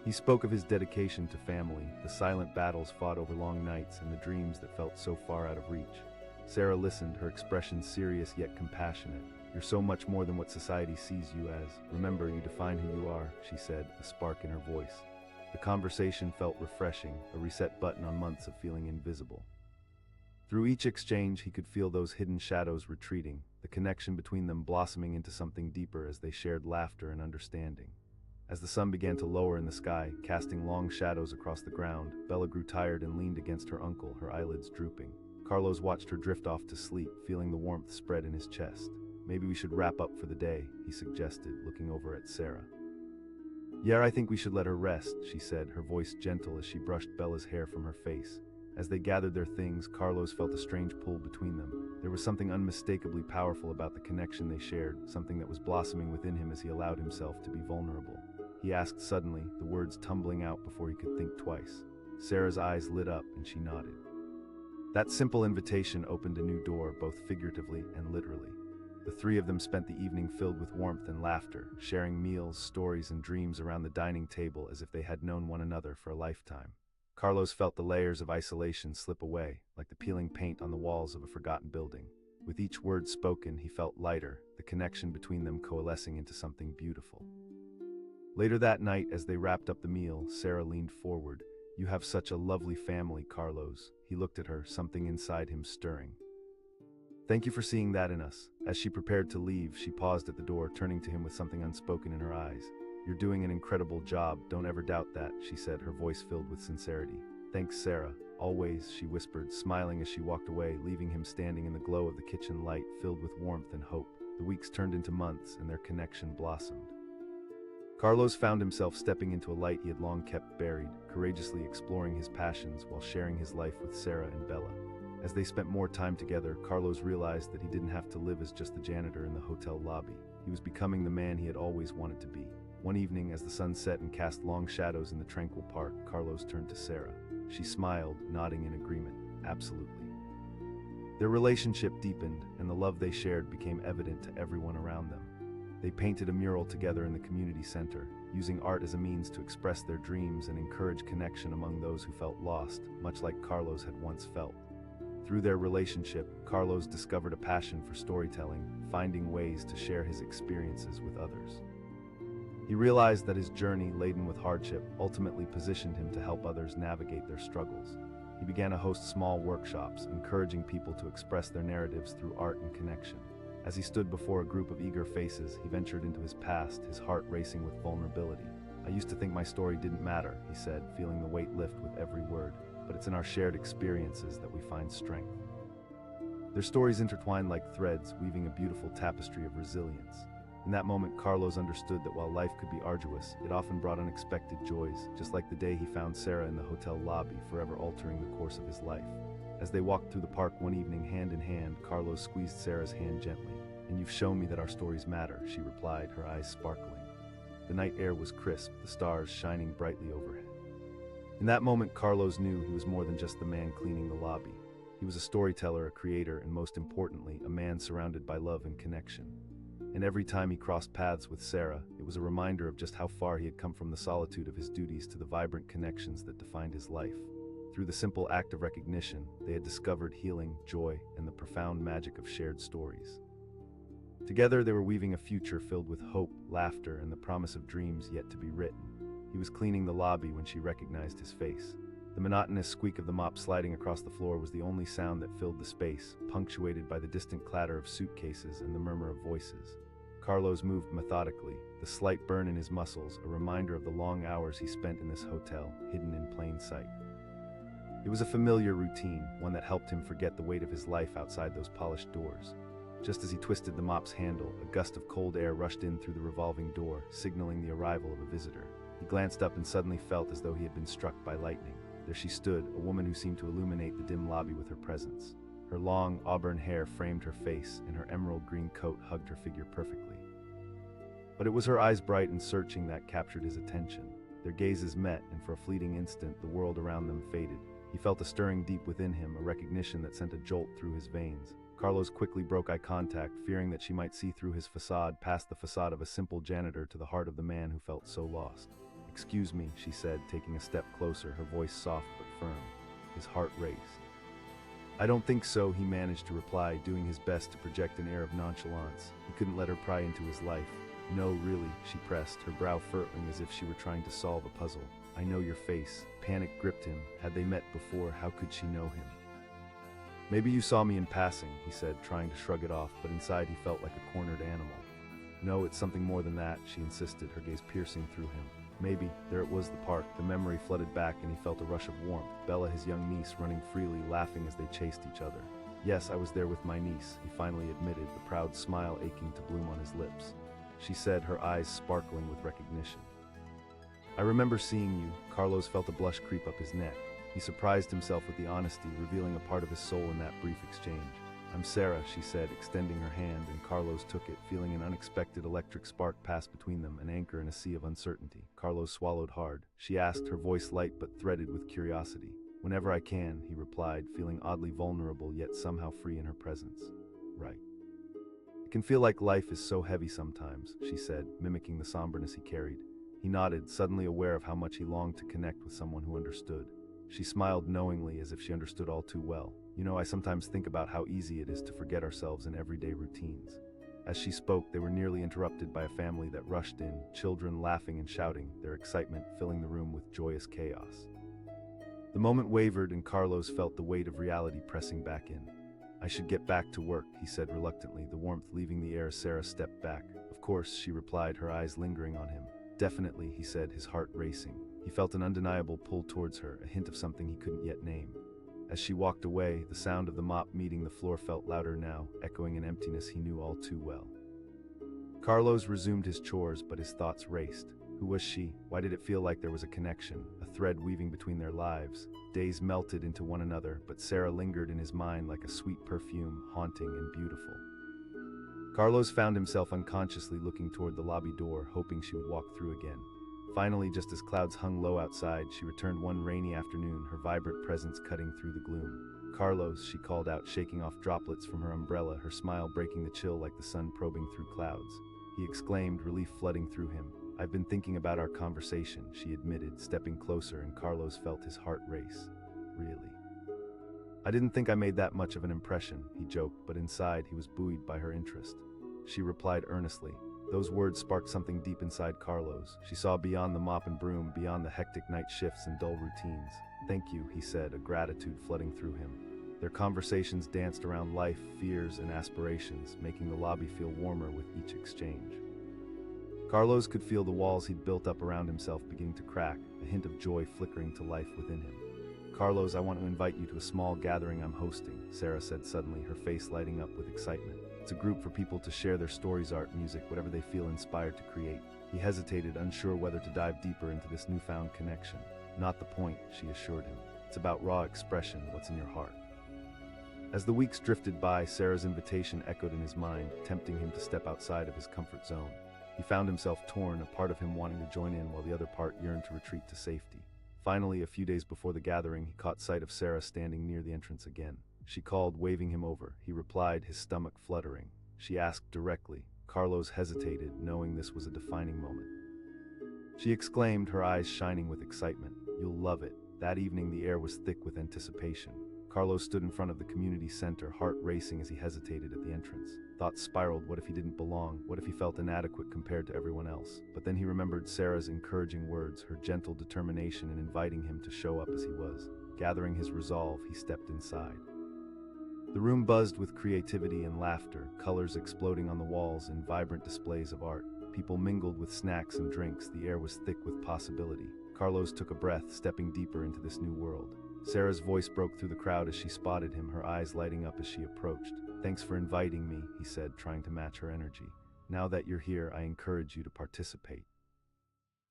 He spoke of his dedication to family, the silent battles fought over long nights, and the dreams that felt so far out of reach. Sarah listened, her expression serious yet compassionate. "You're so much more than what society sees you as. Remember, you define who you are," she said, a spark in her voice. The conversation felt refreshing, a reset button on months of feeling invisible. Through each exchange, he could feel those hidden shadows retreating, the connection between them blossoming into something deeper as they shared laughter and understanding. As the sun began to lower in the sky, casting long shadows across the ground, Bella grew tired and leaned against her uncle, her eyelids drooping. Carlos watched her drift off to sleep, feeling the warmth spread in his chest. "Maybe we should wrap up for the day," he suggested, looking over at Sarah. "Yeah, I think we should let her rest," she said, her voice gentle as she brushed Bella's hair from her face. As they gathered their things, Carlos felt a strange pull between them. There was something unmistakably powerful about the connection they shared, something that was blossoming within him as he allowed himself to be vulnerable. He asked suddenly, the words tumbling out before he could think twice. Sarah's eyes lit up and she nodded. That simple invitation opened a new door, both figuratively and literally. The three of them spent the evening filled with warmth and laughter, sharing meals, stories, and dreams around the dining table as if they had known one another for a lifetime. Carlos felt the layers of isolation slip away, like the peeling paint on the walls of a forgotten building. With each word spoken, he felt lighter, the connection between them coalescing into something beautiful. Later that night, as they wrapped up the meal, Sarah leaned forward. "You have such a lovely family, Carlos." He looked at her, something inside him stirring. "Thank you for seeing that in us." As she prepared to leave, she paused at the door, turning to him with something unspoken in her eyes. "You're doing an incredible job, don't ever doubt that," she said, her voice filled with sincerity. "Thanks, Sarah. Always," she whispered, smiling as she walked away, leaving him standing in the glow of the kitchen light, filled with warmth and hope. The weeks turned into months, and their connection blossomed. Carlos found himself stepping into a light he had long kept buried, courageously exploring his passions while sharing his life with Sarah and Bella. As they spent more time together, Carlos realized that he didn't have to live as just the janitor in the hotel lobby. He was becoming the man he had always wanted to be. One evening, as the sun set and cast long shadows in the tranquil park, Carlos turned to Sarah. She smiled, nodding in agreement. "Absolutely." Their relationship deepened, and the love they shared became evident to everyone around them. They painted a mural together in the community center, using art as a means to express their dreams and encourage connection among those who felt lost, much like Carlos had once felt. Through their relationship, Carlos discovered a passion for storytelling, finding ways to share his experiences with others. He realized that his journey, laden with hardship, ultimately positioned him to help others navigate their struggles. He began to host small workshops, encouraging people to express their narratives through art and connection. As he stood before a group of eager faces, he ventured into his past, his heart racing with vulnerability. "I used to think my story didn't matter," he said, feeling the weight lift with every word. "But it's in our shared experiences that we find strength." Their stories intertwined like threads, weaving a beautiful tapestry of resilience. In that moment, Carlos understood that while life could be arduous, it often brought unexpected joys, just like the day he found Sarah in the hotel lobby, forever altering the course of his life. As they walked through the park one evening, hand in hand, Carlos squeezed Sarah's hand gently. "And you've shown me that our stories matter," she replied, her eyes sparkling. The night air was crisp, the stars shining brightly overhead. In that moment, Carlos knew he was more than just the man cleaning the lobby. He was a storyteller, a creator, and most importantly, a man surrounded by love and connection. And every time he crossed paths with Sarah, it was a reminder of just how far he had come from the solitude of his duties to the vibrant connections that defined his life. Through the simple act of recognition, they had discovered healing, joy, and the profound magic of shared stories. Together, they were weaving a future filled with hope, laughter, and the promise of dreams yet to be written. He was cleaning the lobby when she recognized his face. The monotonous squeak of the mop sliding across the floor was the only sound that filled the space, punctuated by the distant clatter of suitcases and the murmur of voices. Carlos moved methodically, the slight burn in his muscles, a reminder of the long hours he spent in this hotel, hidden in plain sight. It was a familiar routine, one that helped him forget the weight of his life outside those polished doors. Just as he twisted the mop's handle, a gust of cold air rushed in through the revolving door, signaling the arrival of a visitor. He glanced up and suddenly felt as though he had been struck by lightning. There she stood, a woman who seemed to illuminate the dim lobby with her presence. Her long, auburn hair framed her face, and her emerald green coat hugged her figure perfectly. But it was her eyes, bright and searching, that captured his attention. Their gazes met, and for a fleeting instant, the world around them faded. He felt a stirring deep within him, a recognition that sent a jolt through his veins. Carlos quickly broke eye contact, fearing that she might see through his facade, past the facade of a simple janitor to the heart of the man who felt so lost. "Excuse me," she said, taking a step closer, her voice soft but firm. His heart raced. "I don't think so," he managed to reply, doing his best to project an air of nonchalance. He couldn't let her pry into his life. "No, really," she pressed, her brow furrowing as if she were trying to solve a puzzle. "I know your face." Panic gripped him. Had they met before, how could she know him? "Maybe you saw me in passing," he said, trying to shrug it off, but inside he felt like a cornered animal. "No, it's something more than that," she insisted, her gaze piercing through him. Maybe. There it was, the park. The memory flooded back and he felt a rush of warmth. Bella, his young niece, running freely, laughing as they chased each other. "Yes, I was there with my niece," he finally admitted, the proud smile aching to bloom on his lips. She said, her eyes sparkling with recognition. "I remember seeing you." Carlos felt a blush creep up his neck. He surprised himself with the honesty, revealing a part of his soul in that brief exchange. "I'm Sarah," she said, extending her hand, and Carlos took it, feeling an unexpected electric spark pass between them, an anchor in a sea of uncertainty. Carlos swallowed hard. She asked, her voice light but threaded with curiosity. "Whenever I can," he replied, feeling oddly vulnerable yet somehow free in her presence. "Right. It can feel like life is so heavy sometimes," she said, mimicking the somberness he carried. He nodded, suddenly aware of how much he longed to connect with someone who understood. She smiled knowingly, as if she understood all too well. "You know, I sometimes think about how easy it is to forget ourselves in everyday routines." As she spoke, they were nearly interrupted by a family that rushed in, children laughing and shouting, their excitement filling the room with joyous chaos. The moment wavered and Carlos felt the weight of reality pressing back in. "I should get back to work," he said reluctantly, the warmth leaving the air. Sarah stepped back. "Of course," she replied, her eyes lingering on him. "Definitely," he said, his heart racing. He felt an undeniable pull towards her, a hint of something he couldn't yet name. As she walked away, the sound of the mop meeting the floor felt louder now, echoing an emptiness he knew all too well. Carlos resumed his chores, but his thoughts raced. Who was she? Why did it feel like there was a connection, a thread weaving between their lives? Days melted into one another, but Sarah lingered in his mind like a sweet perfume, haunting and beautiful. Carlos found himself unconsciously looking toward the lobby door, hoping she would walk through again. Finally, just as clouds hung low outside, she returned one rainy afternoon, her vibrant presence cutting through the gloom. "Carlos," she called out, shaking off droplets from her umbrella, her smile breaking the chill like the sun probing through clouds. He exclaimed, relief flooding through him. "I've been thinking about our conversation," she admitted, stepping closer, and Carlos felt his heart race. "Really? I didn't think I made that much of an impression," he joked, but inside he was buoyed by her interest. She replied earnestly. Those words sparked something deep inside Carlos. She saw beyond the mop and broom, beyond the hectic night shifts and dull routines. "Thank you," he said, a gratitude flooding through him. Their conversations danced around life, fears, and aspirations, making the lobby feel warmer with each exchange. Carlos could feel the walls he'd built up around himself beginning to crack, a hint of joy flickering to life within him. "Carlos, I want to invite you to a small gathering I'm hosting," Sarah said suddenly, her face lighting up with excitement. "It's a group for people to share their stories, art, music, whatever they feel inspired to create." He hesitated, unsure whether to dive deeper into this newfound connection. "Not the point," she assured him. "It's about raw expression, what's in your heart." As the weeks drifted by, Sarah's invitation echoed in his mind, tempting him to step outside of his comfort zone. He found himself torn, a part of him wanting to join in while the other part yearned to retreat to safety. Finally, a few days before the gathering, he caught sight of Sarah standing near the entrance again. She called, waving him over. He replied, his stomach fluttering. She asked directly. Carlos hesitated, knowing this was a defining moment. She exclaimed, her eyes shining with excitement. "You'll love it." That evening, the air was thick with anticipation. Carlos stood in front of the community center, heart racing as he hesitated at the entrance. Thoughts spiraled. What if he didn't belong? What if he felt inadequate compared to everyone else? But then he remembered Sarah's encouraging words, her gentle determination in inviting him to show up as he was. Gathering his resolve, he stepped inside. The room buzzed with creativity and laughter, colors exploding on the walls in vibrant displays of art. People mingled with snacks and drinks. The air was thick with possibility. Carlos took a breath, stepping deeper into this new world. Sarah's voice broke through the crowd as she spotted him, her eyes lighting up as she approached. "Thanks for inviting me," he said, trying to match her energy. "Now that you're here, I encourage you to participate."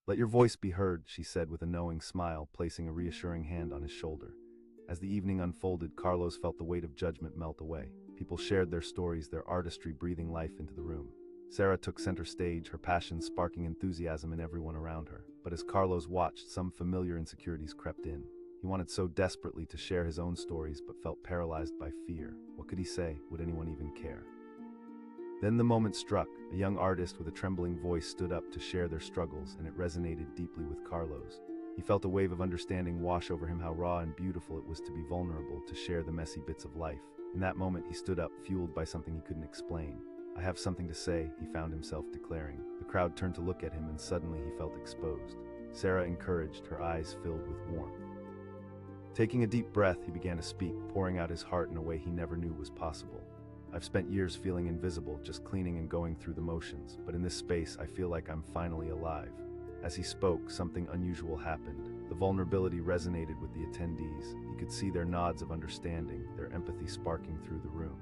"Let your voice be heard," she said with a knowing smile, placing a reassuring hand on his shoulder. As the evening unfolded, Carlos felt the weight of judgment melt away. People shared their stories, their artistry breathing life into the room. Sarah took center stage, her passion sparking enthusiasm in everyone around her. But as Carlos watched, some familiar insecurities crept in. He wanted so desperately to share his own stories, but felt paralyzed by fear. What could he say? Would anyone even care? Then the moment struck. A young artist with a trembling voice stood up to share their struggles, and it resonated deeply with Carlos. He felt a wave of understanding wash over him, how raw and beautiful it was to be vulnerable, to share the messy bits of life. In that moment, he stood up, fueled by something he couldn't explain. "I have something to say," he found himself declaring. The crowd turned to look at him, and suddenly he felt exposed. Sarah encouraged, her eyes filled with warmth. Taking a deep breath, he began to speak, pouring out his heart in a way he never knew was possible. "I've spent years feeling invisible, just cleaning and going through the motions, but in this space I feel like I'm finally alive." As he spoke, something unusual happened. The vulnerability resonated with the attendees. He could see their nods of understanding, their empathy sparking through the room.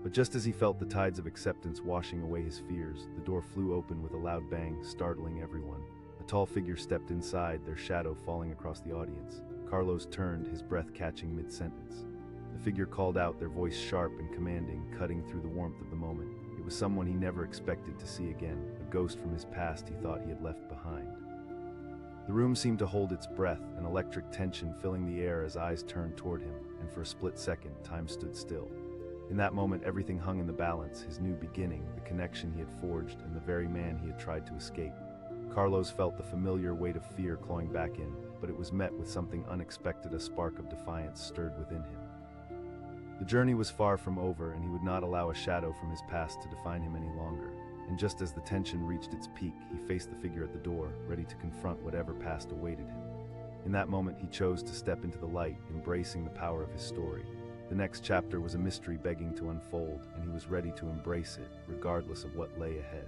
But just as he felt the tides of acceptance washing away his fears, the door flew open with a loud bang, startling everyone. A tall figure stepped inside, their shadow falling across the audience. Carlos turned, his breath catching mid-sentence. The figure called out, their voice sharp and commanding, cutting through the warmth of the moment. It was someone he never expected to see again, a ghost from his past he thought he had left behind. The room seemed to hold its breath, an electric tension filling the air as eyes turned toward him, and for a split second, time stood still. In that moment, everything hung in the balance, his new beginning, the connection he had forged, and the very man he had tried to escape. Carlos felt the familiar weight of fear clawing back in, but it was met with something unexpected. A spark of defiance stirred within him. The journey was far from over, and he would not allow a shadow from his past to define him any longer. And just as the tension reached its peak, he faced the figure at the door, ready to confront whatever past awaited him. In that moment, he chose to step into the light, embracing the power of his story. The next chapter was a mystery begging to unfold, and he was ready to embrace it, regardless of what lay ahead.